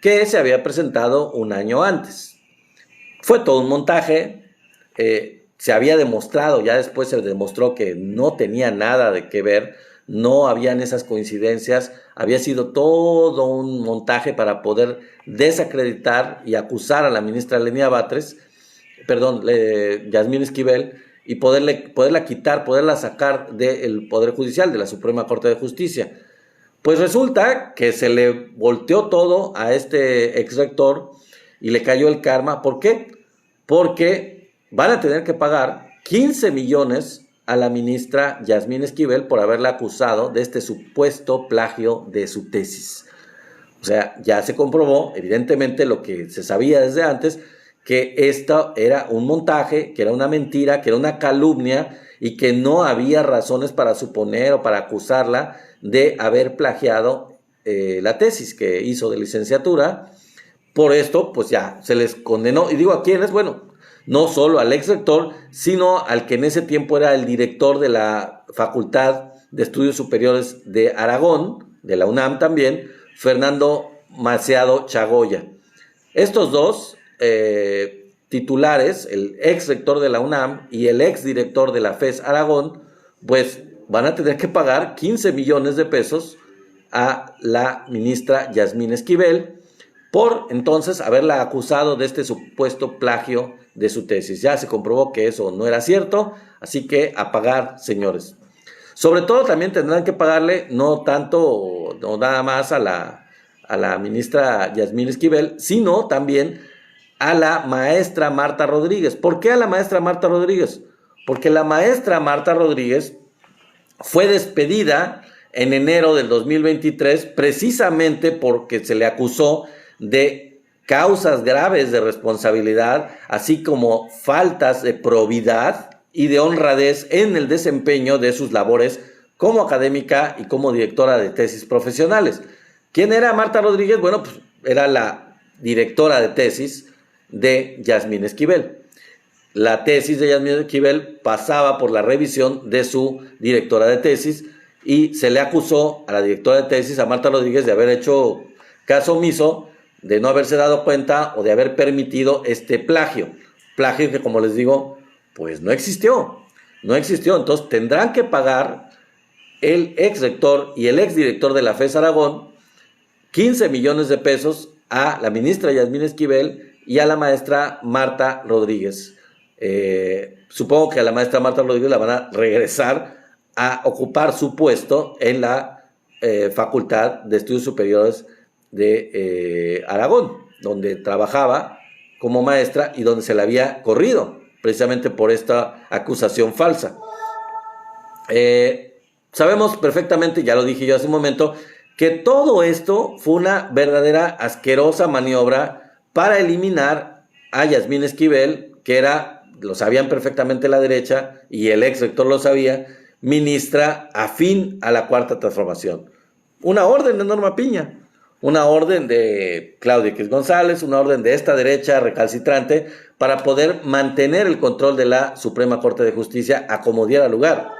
que se había presentado un año antes. Fue todo un montaje, se había demostrado, ya después se demostró que no tenía nada de qué ver, no habían esas coincidencias, había sido todo un montaje para poder desacreditar y acusar a la ministra Yasmín Esquivel, y poderla quitar, poderla sacar del Poder Judicial, de la Suprema Corte de Justicia. Pues resulta que se le volteó todo a este ex rector y le cayó el karma. ¿Por qué? Porque van a tener que pagar 15 millones a la ministra Yasmín Esquivel por haberla acusado de este supuesto plagio de su tesis. O sea, ya se comprobó, evidentemente, lo que se sabía desde antes, que esto era un montaje, que era una mentira, que era una calumnia y que no había razones para suponer o para acusarla de haber plagiado la tesis que hizo de licenciatura. Por esto, pues ya se les condenó. Y digo, ¿a quiénes? Bueno, no solo al ex rector, sino al que en ese tiempo era el director de la Facultad de Estudios Superiores de Aragón, de la UNAM también, Fernando Maceado Chagoya. Estos dos titulares, el ex rector de la UNAM y el ex director de la FES Aragón, pues van a tener que pagar 15 millones de pesos a la ministra Yasmín Esquivel por entonces haberla acusado de este supuesto plagio de su tesis. Ya se comprobó que eso no era cierto, así que a pagar, señores. Sobre todo también tendrán que pagarle no tanto o nada más a la ministra Yasmín Esquivel, sino también a la maestra Marta Rodríguez. ¿Por qué a la maestra Marta Rodríguez? Porque la maestra Marta Rodríguez fue despedida en enero del 2023 precisamente porque se le acusó de causas graves de responsabilidad, así como faltas de probidad y de honradez en el desempeño de sus labores como académica y como directora de tesis profesionales. ¿Quién era Marta Rodríguez? Bueno, pues era la directora de tesis de Yasmín Esquivel. La tesis de Yasmín Esquivel pasaba por la revisión de su directora de tesis y se le acusó a la directora de tesis, a Marta Rodríguez, de haber hecho caso omiso, de no haberse dado cuenta o de haber permitido este plagio. Plagio que, como les digo, pues no existió. Entonces tendrán que pagar el ex rector y el ex director de la FES Aragón 15 millones de pesos a la ministra Yasmín Esquivel y a la maestra Marta Rodríguez. Supongo que a la maestra Marta Rodríguez la van a regresar a ocupar su puesto en la Facultad de Estudios Superiores de Aragón, donde trabajaba como maestra y donde se la había corrido precisamente por esta acusación falsa. Sabemos perfectamente, ya lo dije yo hace un momento, que todo esto fue una verdadera asquerosa maniobra para eliminar a Yasmín Esquivel, que era, lo sabían perfectamente la derecha, y el ex rector lo sabía, ministra afín a la Cuarta Transformación. Una orden de Norma Piña, una orden de Claudia X González, una orden de esta derecha recalcitrante para poder mantener el control de la Suprema Corte de Justicia a como diera lugar,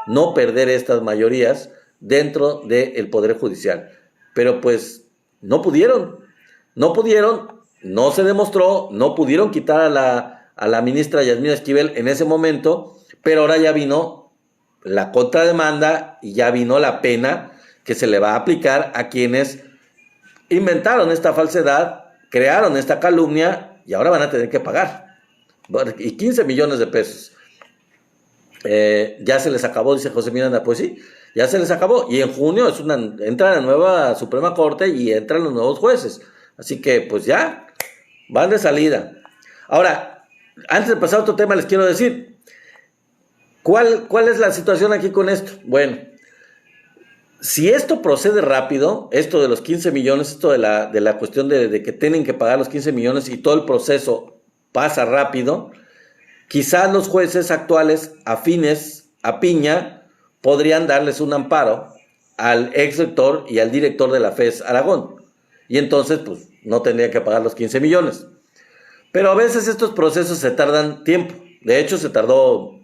no perder estas mayorías dentro del Poder Judicial. Pero pues no pudieron, no se demostró, no pudieron quitar a la ministra Yasmín Esquivel en ese momento, pero ahora ya vino la contrademanda y ya vino la pena que se le va a aplicar a quienes inventaron esta falsedad, crearon esta calumnia y ahora van a tener que pagar. Y 15 millones de pesos. Ya se les acabó, dice José Miranda. Pues sí, ya se les acabó. Y en junio entra la nueva Suprema Corte y entran los nuevos jueces. Así que pues ya van de salida. Ahora, antes de pasar a otro tema, les quiero decir, ¿cuál es la situación aquí con esto? Bueno, si esto procede rápido, esto de los 15 millones, esto de la cuestión de que tienen que pagar los 15 millones y todo el proceso pasa rápido, quizás los jueces actuales afines a Piña podrían darles un amparo al ex rector y al director de la FES Aragón. Y entonces, pues, no tendrían que pagar los 15 millones. Pero a veces estos procesos se tardan tiempo. De hecho, se tardó,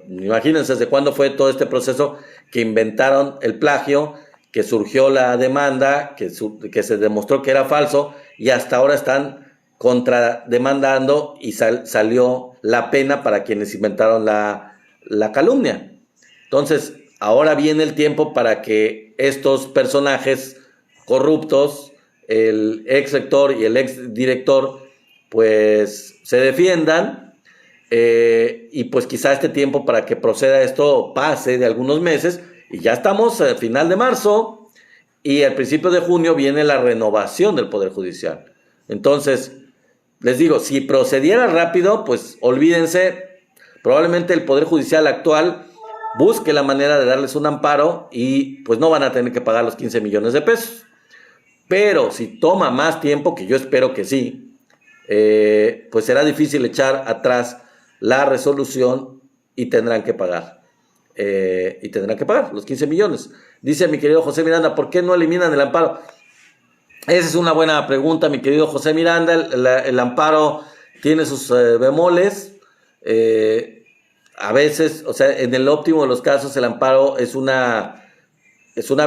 imagínense desde cuándo fue todo este proceso que inventaron el plagio, que surgió la demanda, que se demostró que era falso y hasta ahora están contrademandando y salió la pena para quienes inventaron la calumnia. Entonces, ahora viene el tiempo para que estos personajes corruptos, el ex rector y el ex director, pues se defiendan. Y pues quizá este tiempo para que proceda esto pase de algunos meses y ya estamos al final de marzo y al principio de junio viene la renovación del Poder Judicial. Entonces, les digo, si procediera rápido, pues olvídense, probablemente el Poder Judicial actual busque la manera de darles un amparo y pues no van a tener que pagar los 15 millones de pesos. Pero si toma más tiempo, que yo espero que sí, pues será difícil echar atrás la resolución y tendrán que pagar. Los 15 millones. Dice mi querido José Miranda, ¿por qué no eliminan el amparo? Esa es una buena pregunta, mi querido José Miranda. El amparo tiene sus bemoles. A veces, o sea, en el óptimo de los casos, el amparo es una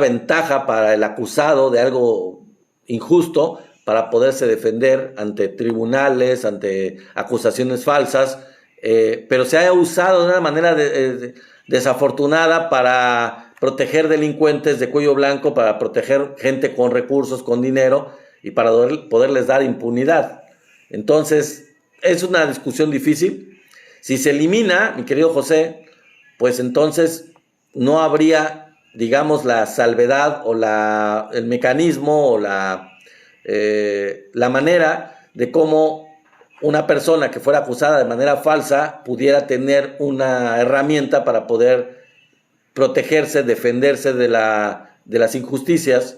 ventaja para el acusado de algo injusto para poderse defender ante tribunales, ante acusaciones falsas. Pero se ha usado de una manera desafortunada para proteger delincuentes de cuello blanco, para proteger gente con recursos, con dinero y para poderles dar impunidad. Entonces, es una discusión difícil. Si se elimina, mi querido José, pues entonces no habría, digamos, la salvedad o el mecanismo o la manera de cómo una persona que fuera acusada de manera falsa pudiera tener una herramienta para poder protegerse, defenderse de las injusticias.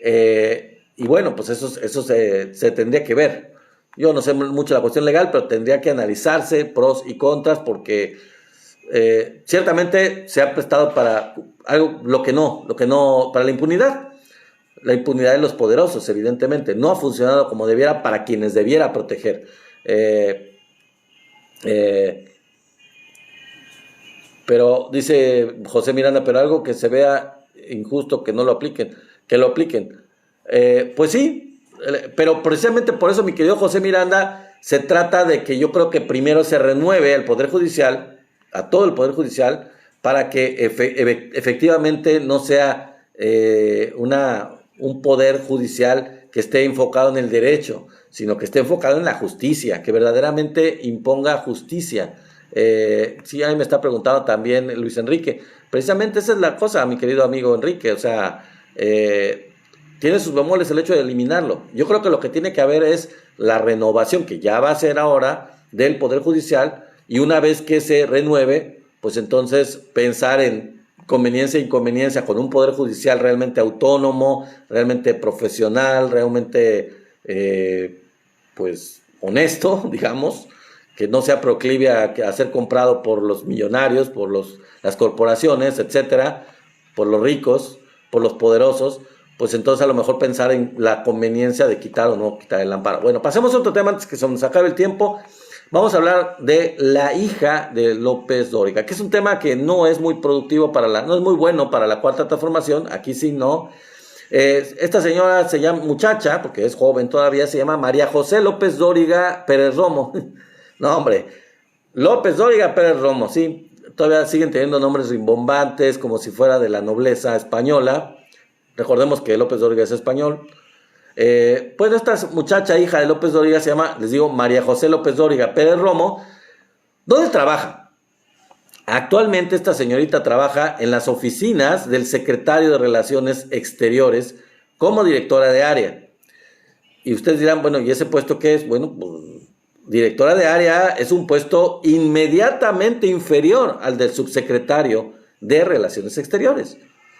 Y bueno, pues eso se tendría que ver. Yo no sé mucho la cuestión legal, pero tendría que analizarse pros y contras porque ciertamente se ha prestado para algo, lo que no, para la impunidad. La impunidad de los poderosos, evidentemente. No ha funcionado como debiera para quienes debiera proteger. Pero dice José Miranda, pero algo que se vea injusto que no lo apliquen, que lo apliquen. Pues sí, pero precisamente por eso, mi querido José Miranda, se trata de que yo creo que primero se renueve el Poder Judicial, a todo el Poder Judicial, para que efectivamente no sea un Poder Judicial que esté enfocado en el derecho, sino que esté enfocado en la justicia, que verdaderamente imponga justicia. Sí, ahí me está preguntando también Luis Enrique. Precisamente esa es la cosa, mi querido amigo Enrique. O sea, tiene sus bemoles el hecho de eliminarlo. Yo creo que lo que tiene que haber es la renovación, que ya va a ser ahora, del Poder Judicial, y una vez que se renueve, pues entonces pensar en conveniencia e inconveniencia con un Poder Judicial realmente autónomo, realmente profesional, realmente pues honesto, digamos, que no sea proclive a ser comprado por los millonarios, por las corporaciones, etcétera, por los ricos, por los poderosos. Pues entonces a lo mejor pensar en la conveniencia de quitar o no quitar el amparo. Bueno, pasemos a otro tema antes que se nos acabe el tiempo. Vamos a hablar de la hija de López Dóriga, que es un tema que no es muy productivo no es muy bueno para la Cuarta Transformación. Aquí sí no. Esta señora se llama, muchacha, porque es joven todavía, se llama María José López Dóriga Pérez Romo. No, hombre, López Dóriga Pérez Romo, sí. todavía siguen teniendo nombres rimbombantes, como si fuera de la nobleza española. Recordemos que López Dóriga es español. Pues esta muchacha, hija de López Dóriga, se llama, les digo, María José López Dóriga Pérez Romo. ¿Dónde trabaja? Actualmente esta señorita trabaja en las oficinas del secretario de Relaciones Exteriores como directora de área. Y ustedes dirán, bueno, ¿y ese puesto qué es? Bueno, pues directora de área es un puesto inmediatamente inferior al del subsecretario de Relaciones Exteriores.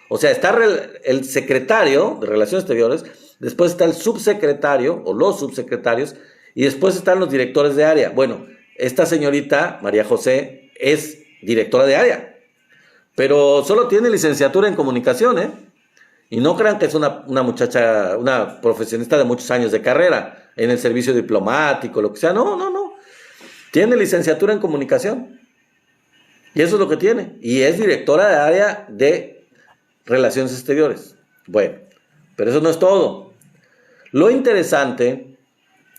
O sea, está el secretario de Relaciones Exteriores, después está el subsecretario o los subsecretarios y después están los directores de área. Bueno, esta señorita, María José, es directora de área, pero solo tiene licenciatura en comunicación, ¿eh? Y no crean que es una muchacha, una profesionista de muchos años de carrera en el servicio diplomático, lo que sea. No, no, no. Tiene licenciatura en comunicación. Y eso es lo que tiene. Y es directora de área de Relaciones Exteriores. Bueno, pero eso no es todo. Lo interesante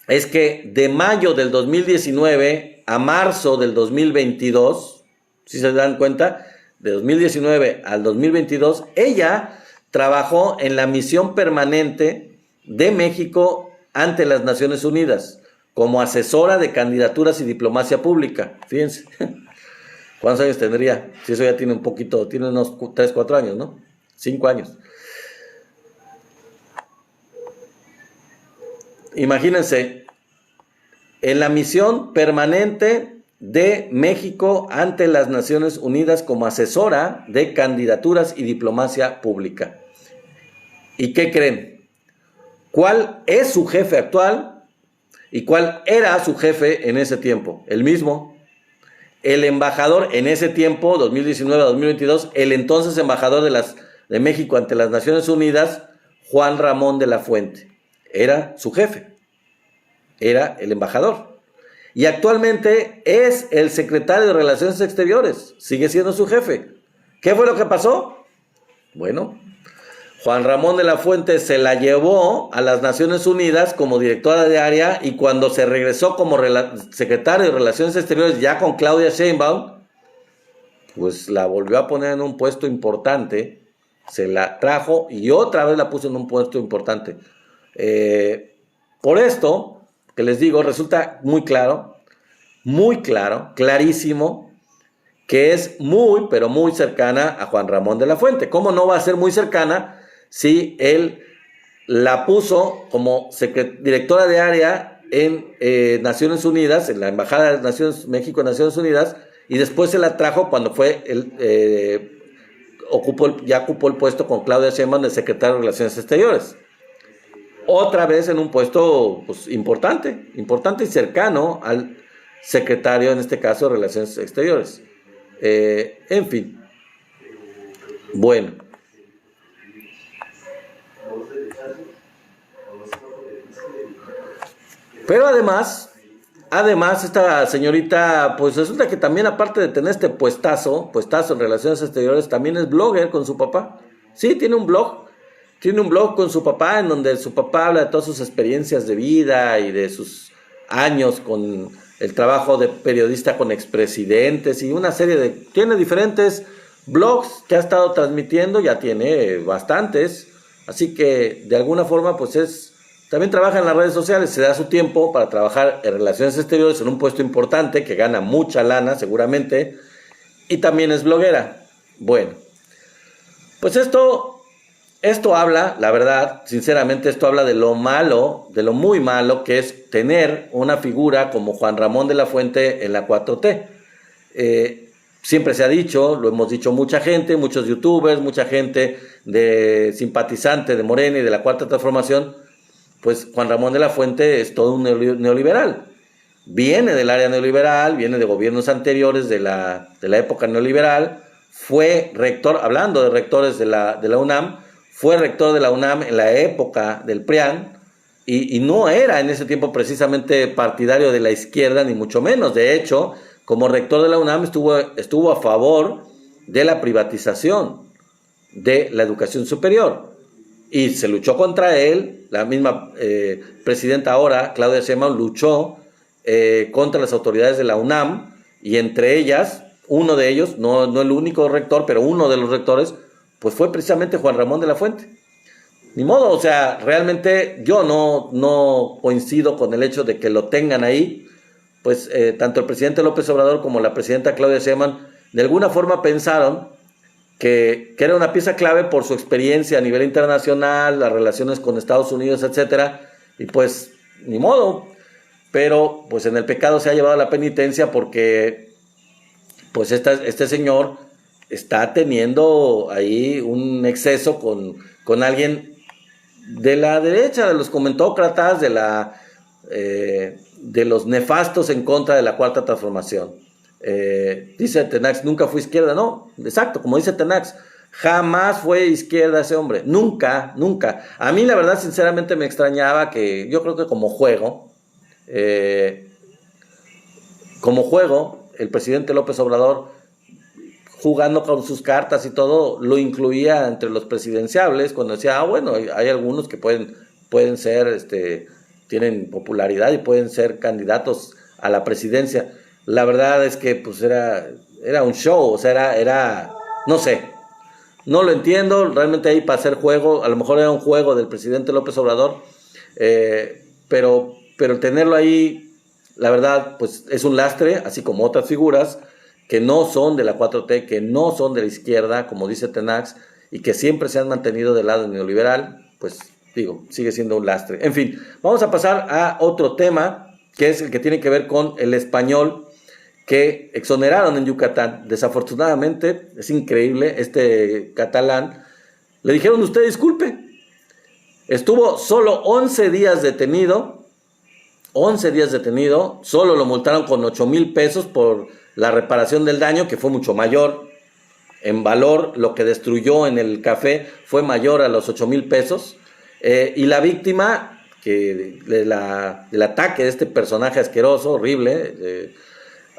es que de mayo del 2019 a marzo del 2022, si se dan cuenta, de 2019 al 2022, ella trabajó en la misión permanente de México ante las Naciones Unidas como asesora de candidaturas y diplomacia pública. Fíjense, ¿cuántos años tendría? Si eso ya tiene un poquito, tiene unos 3, 4 años, ¿no? 5 años. Imagínense, en la misión permanente de México ante las Naciones Unidas como asesora de candidaturas y diplomacia pública. ¿Y qué creen? ¿Cuál es su jefe actual y cuál era su jefe en ese tiempo? El mismo. El embajador en ese tiempo, 2019 a 2022, el entonces embajador de México ante las Naciones Unidas, Juan Ramón de la Fuente. Era su jefe. Era el embajador. Y actualmente es el secretario de Relaciones Exteriores. Sigue siendo su jefe. ¿Qué fue lo que pasó? Bueno, Juan Ramón de la Fuente se la llevó a las Naciones Unidas como directora de área y cuando se regresó como secretario de Relaciones Exteriores ya con Claudia Sheinbaum, pues la volvió a poner en un puesto importante, se la trajo y otra vez la puso en un puesto importante. Por esto que les digo, resulta muy claro, clarísimo, que es muy, pero muy cercana a Juan Ramón de la Fuente. ¿Cómo no va a ser muy cercana si él la puso como directora de área en Naciones Unidas, en la Embajada de México en Naciones Unidas, y después se la trajo cuando fue ya ocupó el puesto con Claudia Sheinbaum de secretario de Relaciones Exteriores? Otra vez en un puesto pues, importante y cercano al secretario, en este caso, de Relaciones Exteriores. En fin. Bueno. Pero además, esta señorita, pues resulta que también, aparte de tener este puestazo en Relaciones Exteriores, también es blogger con su papá. Sí, tiene un blog con su papá, en donde su papá habla de todas sus experiencias de vida y de sus años con el trabajo de periodista con expresidentes y una serie de... Tiene diferentes blogs que ha estado transmitiendo, ya tiene bastantes, así que de alguna forma pues también trabaja en las redes sociales, se da su tiempo para trabajar en Relaciones Exteriores en un puesto importante que gana mucha lana seguramente y también es bloguera. Bueno, pues esto habla, la verdad, sinceramente, esto habla de lo malo, de lo muy malo que es tener una figura como Juan Ramón de la Fuente en la 4T. Siempre se ha dicho, lo hemos dicho mucha gente, muchos youtubers, mucha gente simpatizante de Morena y de la Cuarta Transformación, pues Juan Ramón de la Fuente es todo un neoliberal. Viene del área neoliberal, viene de gobiernos anteriores de la época neoliberal, fue rector, hablando de rectores de la UNAM, fue rector de la UNAM en la época del PRIAN y no era en ese tiempo precisamente partidario de la izquierda, ni mucho menos. De hecho, como rector de la UNAM estuvo a favor de la privatización de la educación superior y se luchó contra él. La misma presidenta ahora, Claudia Sheinbaum, luchó contra las autoridades de la UNAM y entre ellas uno de ellos, no el único rector, pero uno de los rectores, pues fue precisamente Juan Ramón de la Fuente. Ni modo, o sea, realmente yo no coincido con el hecho de que lo tengan ahí, pues tanto el presidente López Obrador como la presidenta Claudia Sheinbaum de alguna forma pensaron que era una pieza clave por su experiencia a nivel internacional, las relaciones con Estados Unidos, etcétera, y pues ni modo, pero pues en el pecado se ha llevado la penitencia porque pues este señor está teniendo ahí un exceso con alguien de la derecha, de los comentócratas, de los nefastos en contra de la Cuarta Transformación. Dice Tenax, nunca fue izquierda, no, exacto, como dice Tenax, jamás fue izquierda ese hombre, nunca. A mí la verdad sinceramente me extrañaba que, yo creo que como juego, el presidente López Obrador, jugando con sus cartas y todo, lo incluía entre los presidenciables, cuando decía, bueno, hay algunos que pueden ser, tienen popularidad y pueden ser candidatos a la presidencia. La verdad es que pues era un show, o sea, era no sé, no lo entiendo, realmente ahí para hacer juego, a lo mejor era un juego del presidente López Obrador, pero tenerlo ahí, la verdad, pues es un lastre, así como otras figuras que no son de la 4T, que no son de la izquierda, como dice Tenax, y que siempre se han mantenido del lado neoliberal, pues digo, sigue siendo un lastre. En fin, vamos a pasar a otro tema, que es el que tiene que ver con el español que exoneraron en Yucatán. Desafortunadamente, es increíble, este catalán, le dijeron, usted disculpe, estuvo solo 11 días detenido, solo lo multaron con 8,000 pesos por la reparación del daño, que fue mucho mayor en valor, lo que destruyó en el café fue mayor a los 8,000 pesos, y la víctima del ataque de este personaje asqueroso, horrible,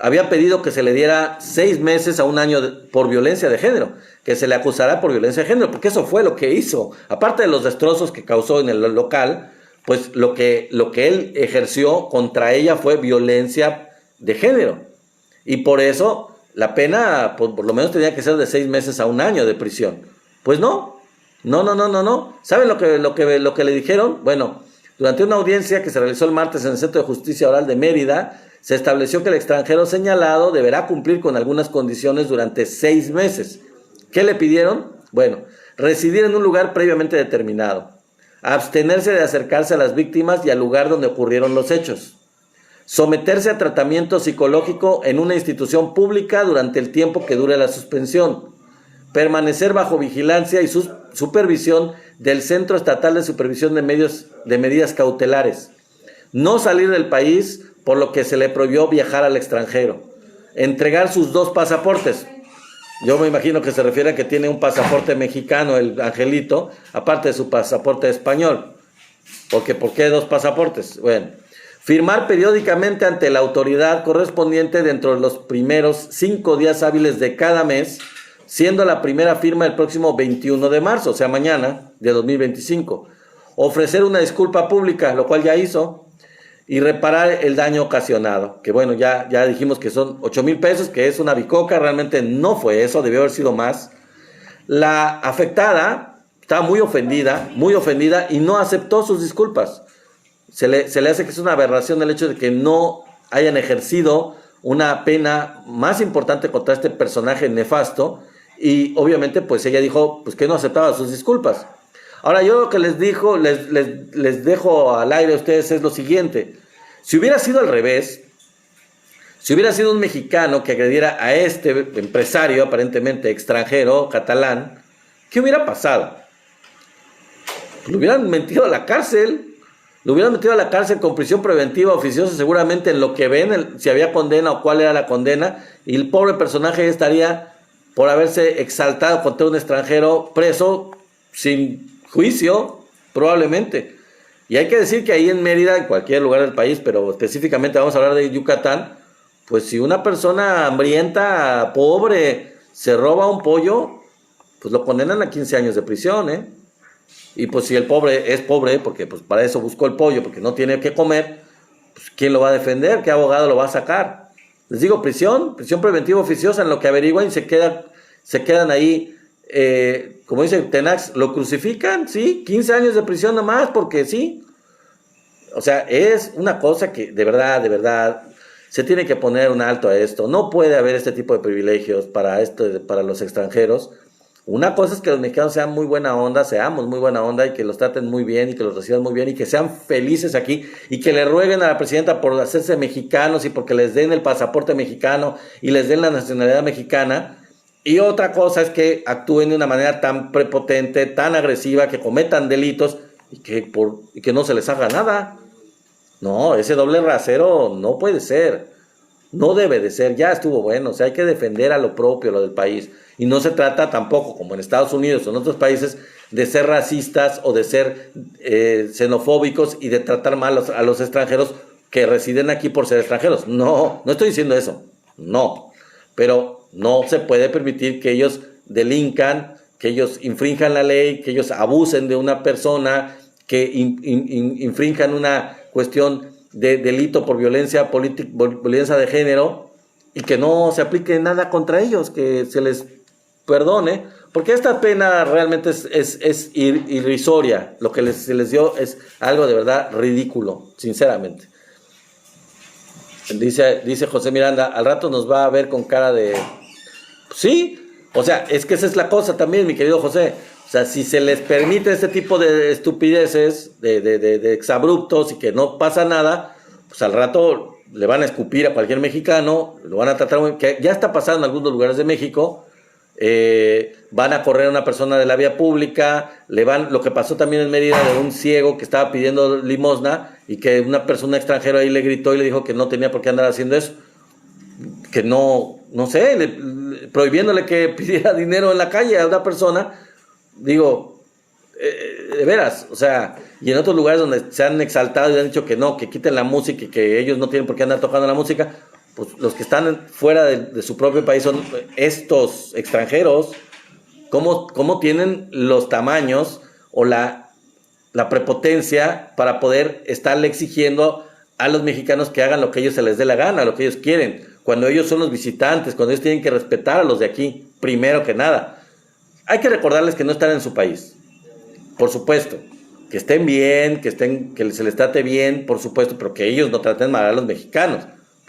había pedido que se le diera 6 meses a 1 año por violencia de género, que se le acusará por violencia de género, porque eso fue lo que hizo, aparte de los destrozos que causó en el local, pues lo que él ejerció contra ella fue violencia de género. Y por eso la pena por lo menos tenía que ser de 6 meses a 1 año de prisión. Pues no. ¿Saben lo que le dijeron? Bueno, durante una audiencia que se realizó el martes en el Centro de Justicia Oral de Mérida, se estableció que el extranjero señalado deberá cumplir con algunas condiciones durante 6 meses. ¿Qué le pidieron? Bueno, residir en un lugar previamente determinado, abstenerse de acercarse a las víctimas y al lugar donde ocurrieron los hechos, someterse a tratamiento psicológico en una institución pública durante el tiempo que dure la suspensión, permanecer bajo vigilancia y supervisión del Centro Estatal de Supervisión de Medidas Cautelares, no salir del país, por lo que se le prohibió viajar al extranjero, entregar sus 2 pasaportes. Yo me imagino que se refiere a que tiene un pasaporte mexicano, el angelito, aparte de su pasaporte español. Porque, ¿por qué 2 pasaportes? Bueno, firmar periódicamente ante la autoridad correspondiente dentro de los primeros 5 días hábiles de cada mes, siendo la primera firma el próximo 21 de marzo, o sea, mañana, de 2025. Ofrecer una disculpa pública, lo cual ya hizo, y reparar el daño ocasionado, que bueno, ya dijimos que son 8,000 pesos, que es una bicoca, realmente no fue eso, debió haber sido más. La afectada está muy ofendida y no aceptó sus disculpas. Se le hace que es una aberración el hecho de que no hayan ejercido una pena más importante contra este personaje nefasto, y obviamente pues ella dijo pues que no aceptaba sus disculpas. Ahora yo lo que les dejo al aire a ustedes es lo siguiente: si hubiera sido al revés, si hubiera sido un mexicano que agrediera a este empresario aparentemente extranjero, catalán, ¿qué hubiera pasado? Lo hubieran metido a la cárcel. Lo hubieran metido a la cárcel con prisión preventiva oficiosa, seguramente en lo que ven, si había condena o cuál era la condena, y el pobre personaje estaría por haberse exaltado contra un extranjero preso sin juicio, probablemente. Y hay que decir que ahí en Mérida, en cualquier lugar del país, pero específicamente vamos a hablar de Yucatán, pues si una persona hambrienta, pobre, se roba un pollo, pues lo condenan a 15 años de prisión, ¿eh? Y pues si el pobre es pobre, porque pues para eso buscó el pollo, porque no tiene que comer, pues ¿quién lo va a defender? ¿Qué abogado lo va a sacar? Les digo prisión preventiva oficiosa en lo que averiguan y se quedan ahí, como dice Tenax, lo crucifican, ¿sí? 15 años de prisión nomás, porque sí. O sea, es una cosa que de verdad, se tiene que poner un alto a esto. No puede haber este tipo de privilegios para los extranjeros. Una cosa es que los mexicanos sean muy buena onda, seamos muy buena onda y que los traten muy bien y que los reciban muy bien y que sean felices aquí y que le rueguen a la presidenta por hacerse mexicanos y porque les den el pasaporte mexicano y les den la nacionalidad mexicana. Y otra cosa es que actúen de una manera tan prepotente, tan agresiva, que cometan delitos y que no se les haga nada. No, ese doble rasero no puede ser. No debe de ser, ya estuvo bueno, o sea, hay que defender a lo propio, lo del país. Y no se trata tampoco, como en Estados Unidos o en otros países, de ser racistas o de ser xenofóbicos y de tratar mal a los extranjeros que residen aquí por ser extranjeros. No, no estoy diciendo eso, no. Pero no se puede permitir que ellos delincan, que ellos infrinjan la ley, que ellos abusen de una persona, que infrinjan una cuestión de delito por violencia violencia de género y que no se aplique nada contra ellos, que se les perdone, porque esta pena realmente es irrisoria. Lo que se les dio es algo de verdad ridículo, sinceramente. Dice José Miranda, al rato nos va a ver con cara de... Sí, o sea, es que esa es la cosa también, mi querido José. O sea, si se les permite este tipo de estupideces, de exabruptos y que no pasa nada, pues al rato le van a escupir a cualquier mexicano, lo van a tratar, que ya está pasando en algunos lugares de México, van a correr a una persona de la vía pública, lo que pasó también en Mérida de un ciego que estaba pidiendo limosna y que una persona extranjera ahí le gritó y le dijo que no tenía por qué andar haciendo eso, que no sé, prohibiéndole que pidiera dinero en la calle a una persona. Digo, de veras, o sea, y en otros lugares donde se han exaltado y han dicho que no, que quiten la música y que ellos no tienen por qué andar tocando la música, pues los que están fuera de su propio país son estos extranjeros. ¿Cómo tienen los tamaños o la prepotencia para poder estarle exigiendo a los mexicanos que hagan lo que ellos se les dé la gana, lo que ellos quieren, cuando ellos son los visitantes, cuando ellos tienen que respetar a los de aquí, primero que nada? Hay que recordarles que no están en su país, por supuesto, que estén bien, que se les trate bien, por supuesto, pero que ellos no traten mal a los mexicanos,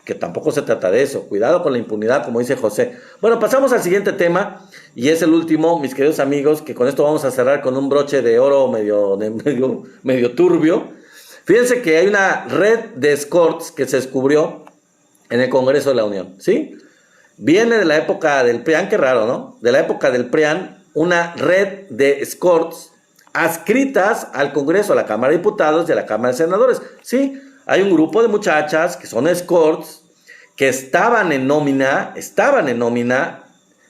que tampoco se trata de eso. Cuidado con la impunidad, como dice José. Bueno, pasamos al siguiente tema, y es el último, mis queridos amigos, que con esto vamos a cerrar con un broche de oro medio turbio. Fíjense que hay una red de escorts que se descubrió en el Congreso de la Unión, ¿sí? Viene de la época del PRIAN, qué raro, ¿no? De la época del PRIAN, una red de escorts adscritas al Congreso, a la Cámara de Diputados y a la Cámara de Senadores. Sí, hay un grupo de muchachas que son escorts, que estaban en nómina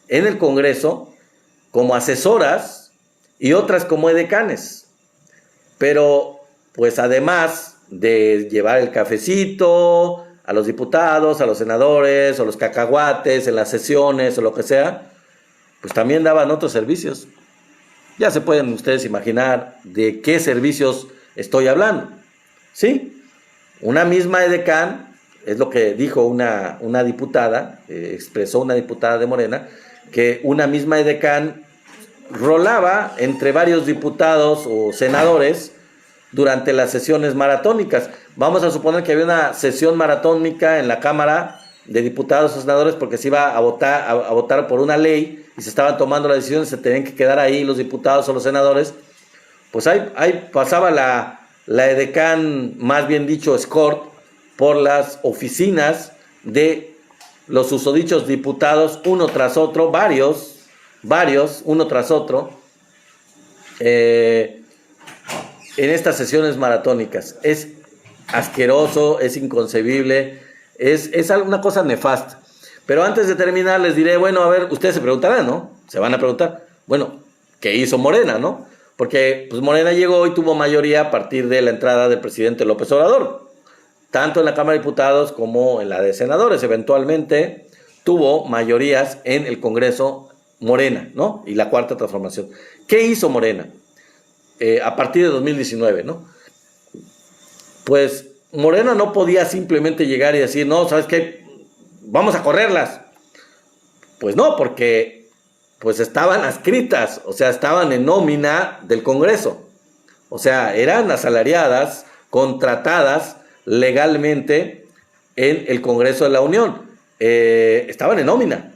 en el Congreso como asesoras y otras como edecanes. Pero, pues además de llevar el cafecito a los diputados, a los senadores, o los cacahuates en las sesiones o lo que sea, pues también daban otros servicios. Ya se pueden ustedes imaginar de qué servicios estoy hablando, ¿sí? Una misma edecán, es lo que dijo una diputada, expresó una diputada de Morena, que una misma edecán rolaba entre varios diputados o senadores durante las sesiones maratónicas. Vamos a suponer que había una sesión maratónica en la Cámara de Diputados o Senadores porque se iba a votar por una ley y se estaban tomando las decisiones, se tenían que quedar ahí los diputados o los senadores. Pues ahí pasaba la edecán, más bien dicho escort, por las oficinas de los susodichos diputados, uno tras otro, varios, uno tras otro, en estas sesiones maratónicas. Es asqueroso, es inconcebible, es una cosa nefasta. Pero antes de terminar les diré, bueno, a ver, ustedes se preguntarán, ¿no? Se van a preguntar, bueno, ¿qué hizo Morena, no? Porque pues Morena llegó y tuvo mayoría a partir de la entrada del presidente López Obrador, tanto en la Cámara de Diputados como en la de Senadores. Eventualmente tuvo mayorías en el Congreso Morena, ¿no? Y la Cuarta Transformación. ¿Qué hizo Morena? A partir de 2019, ¿no? Pues Morena no podía simplemente llegar y decir, no, ¿sabes qué? vamos a correrlas. Pues no, porque pues estaban adscritas, o sea, estaban en nómina del Congreso. O sea, eran asalariadas, contratadas legalmente en el Congreso de la Unión. Estaban en nómina.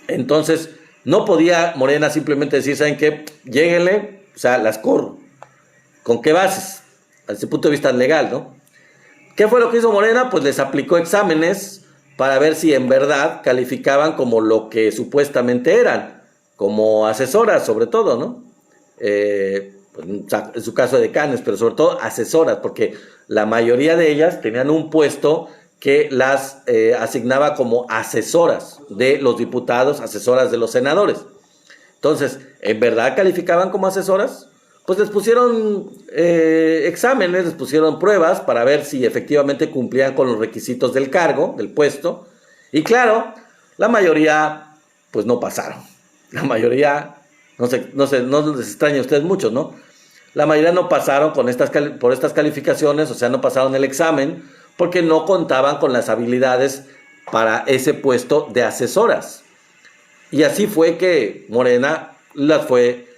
Entonces, no podía Morena simplemente decir, ¿saben qué? Lléguenle, o sea, las corro. ¿Con qué bases? Desde el punto de vista legal, ¿no? ¿Qué fue lo que hizo Morena? Pues les aplicó exámenes para ver si en verdad calificaban como lo que supuestamente eran, como asesoras sobre todo, ¿no? Pues en su caso de decanes, pero sobre todo asesoras, porque la mayoría de ellas tenían un puesto que las asignaba como asesoras de los diputados, asesoras de los senadores. Entonces, ¿en verdad calificaban como asesoras? Pues les pusieron exámenes, les pusieron pruebas para ver si efectivamente cumplían con los requisitos del cargo, del puesto. Y claro, la mayoría pues no pasaron. La mayoría, no les extraña a ustedes mucho, ¿no? La mayoría no pasaron por estas calificaciones, o sea, no pasaron el examen porque no contaban con las habilidades para ese puesto de asesoras. Y así fue que Morena las fue,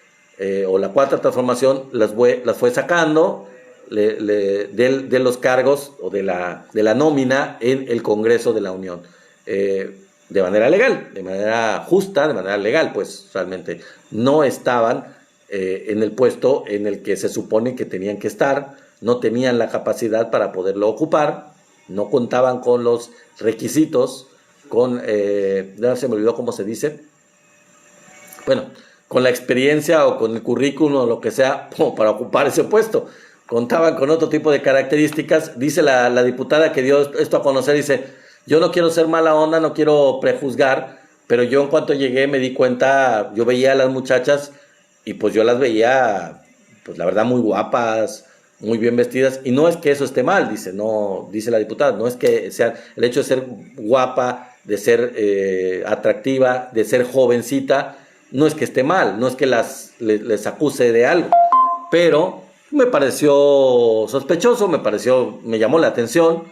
o la Cuarta Transformación las fue sacando de los cargos o de la nómina en el Congreso de la Unión. De manera legal, de manera justa, de manera legal, pues realmente no estaban en el puesto en el que se supone que tenían que estar, no tenían la capacidad para poderlo ocupar, no contaban con los requisitos, ya se me olvidó cómo se dice, bueno, con la experiencia o con el currículum o lo que sea como para ocupar ese puesto. Contaban con otro tipo de características. Dice la diputada que dio esto a conocer, dice, yo no quiero ser mala onda, no quiero prejuzgar, pero yo en cuanto llegué me di cuenta, yo veía a las muchachas y pues yo las veía, pues la verdad muy guapas, muy bien vestidas, y no es que eso esté mal, dice la diputada, no es que sea el hecho de ser guapa, de ser atractiva, de ser jovencita, no es que esté mal, no es que les acuse de algo, pero me pareció sospechoso, me llamó la atención,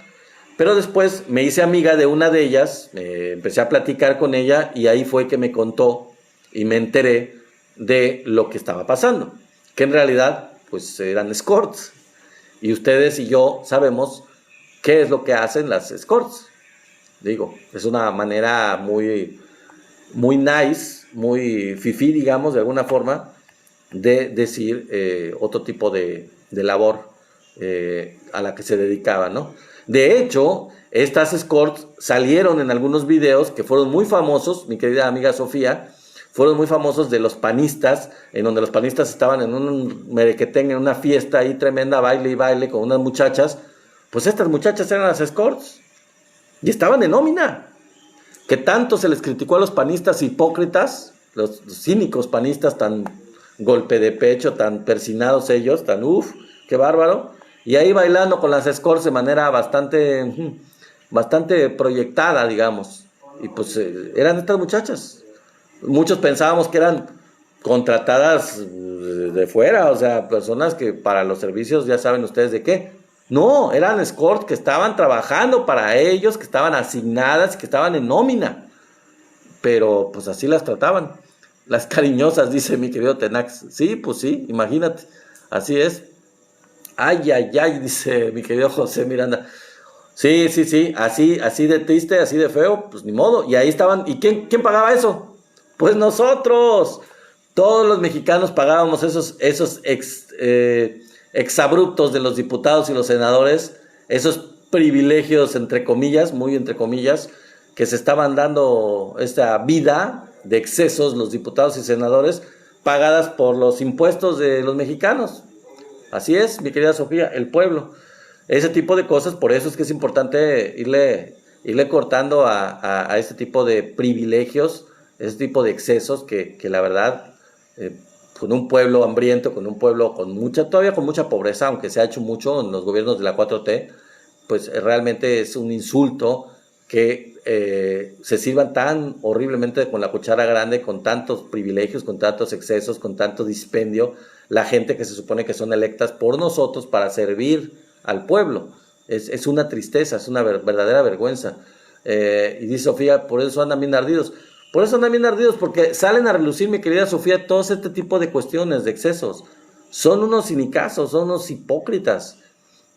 pero después me hice amiga de una de ellas, empecé a platicar con ella y ahí fue que me contó y me enteré de lo que estaba pasando, que en realidad pues eran escorts, y ustedes y yo sabemos qué es lo que hacen las escorts. Digo, es una manera muy, muy nice, muy fifí, digamos, de alguna forma, de decir otro tipo de labor a la que se dedicaba, ¿no? De hecho, estas escorts salieron en algunos videos que fueron muy famosos, mi querida amiga Sofía, fueron muy famosos de los panistas, en donde los panistas estaban en un merequetén, en una fiesta ahí tremenda, baile y baile con unas muchachas. Pues estas muchachas eran las escorts y estaban en nómina. Que tanto se les criticó a los panistas hipócritas, los cínicos panistas tan golpe de pecho, tan persinados ellos, tan qué bárbaro. Y ahí bailando con las escorts de manera bastante proyectada, digamos. Y pues eran estas muchachas. Muchos pensábamos que eran contratadas de fuera, o sea, personas que para los servicios ya saben ustedes de qué. No, eran escorts que estaban trabajando para ellos, que estaban asignadas, que estaban en nómina. Pero pues así las trataban. Las cariñosas, dice mi querido Tenax. Sí, pues sí, imagínate. Así es. Ay, ay, ay, dice mi querido José Miranda. Sí, así de triste, así de feo, pues ni modo. Y ahí estaban. ¿Y quién pagaba eso? Pues nosotros. Todos los mexicanos pagábamos esos exabruptos de los diputados y los senadores, esos privilegios, entre comillas, muy entre comillas, que se estaban dando esta vida de excesos los diputados y senadores, pagadas por los impuestos de los mexicanos. Así es, mi querida Sofía, el pueblo. Ese tipo de cosas, por eso es que es importante irle cortando a este tipo de privilegios, ese tipo de excesos que la verdad, con un pueblo hambriento, con un pueblo todavía con mucha pobreza, aunque se ha hecho mucho en los gobiernos de la 4T, pues realmente es un insulto que se sirvan tan horriblemente con la cuchara grande, con tantos privilegios, con tantos excesos, con tanto dispendio, la gente que se supone que son electas por nosotros para servir al pueblo. Es una tristeza, es una verdadera vergüenza. Y dice Sofía, por eso andan bien ardidos. Por eso andan bien ardidos, porque salen a relucir, mi querida Sofía, todo este tipo de cuestiones, de excesos. Son unos cinicazos, son unos hipócritas.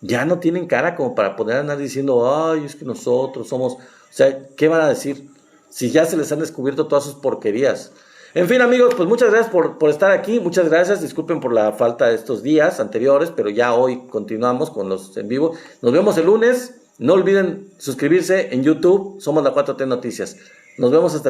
Ya no tienen cara como para poder andar diciendo, ay, es que nosotros somos... O sea, ¿qué van a decir? Si ya se les han descubierto todas sus porquerías. En fin, amigos, pues muchas gracias por estar aquí. Muchas gracias. Disculpen por la falta de estos días anteriores, pero ya hoy continuamos con los en vivo. Nos vemos el lunes. No olviden suscribirse en YouTube. Somos la 4T Noticias. Nos vemos hasta el lunes.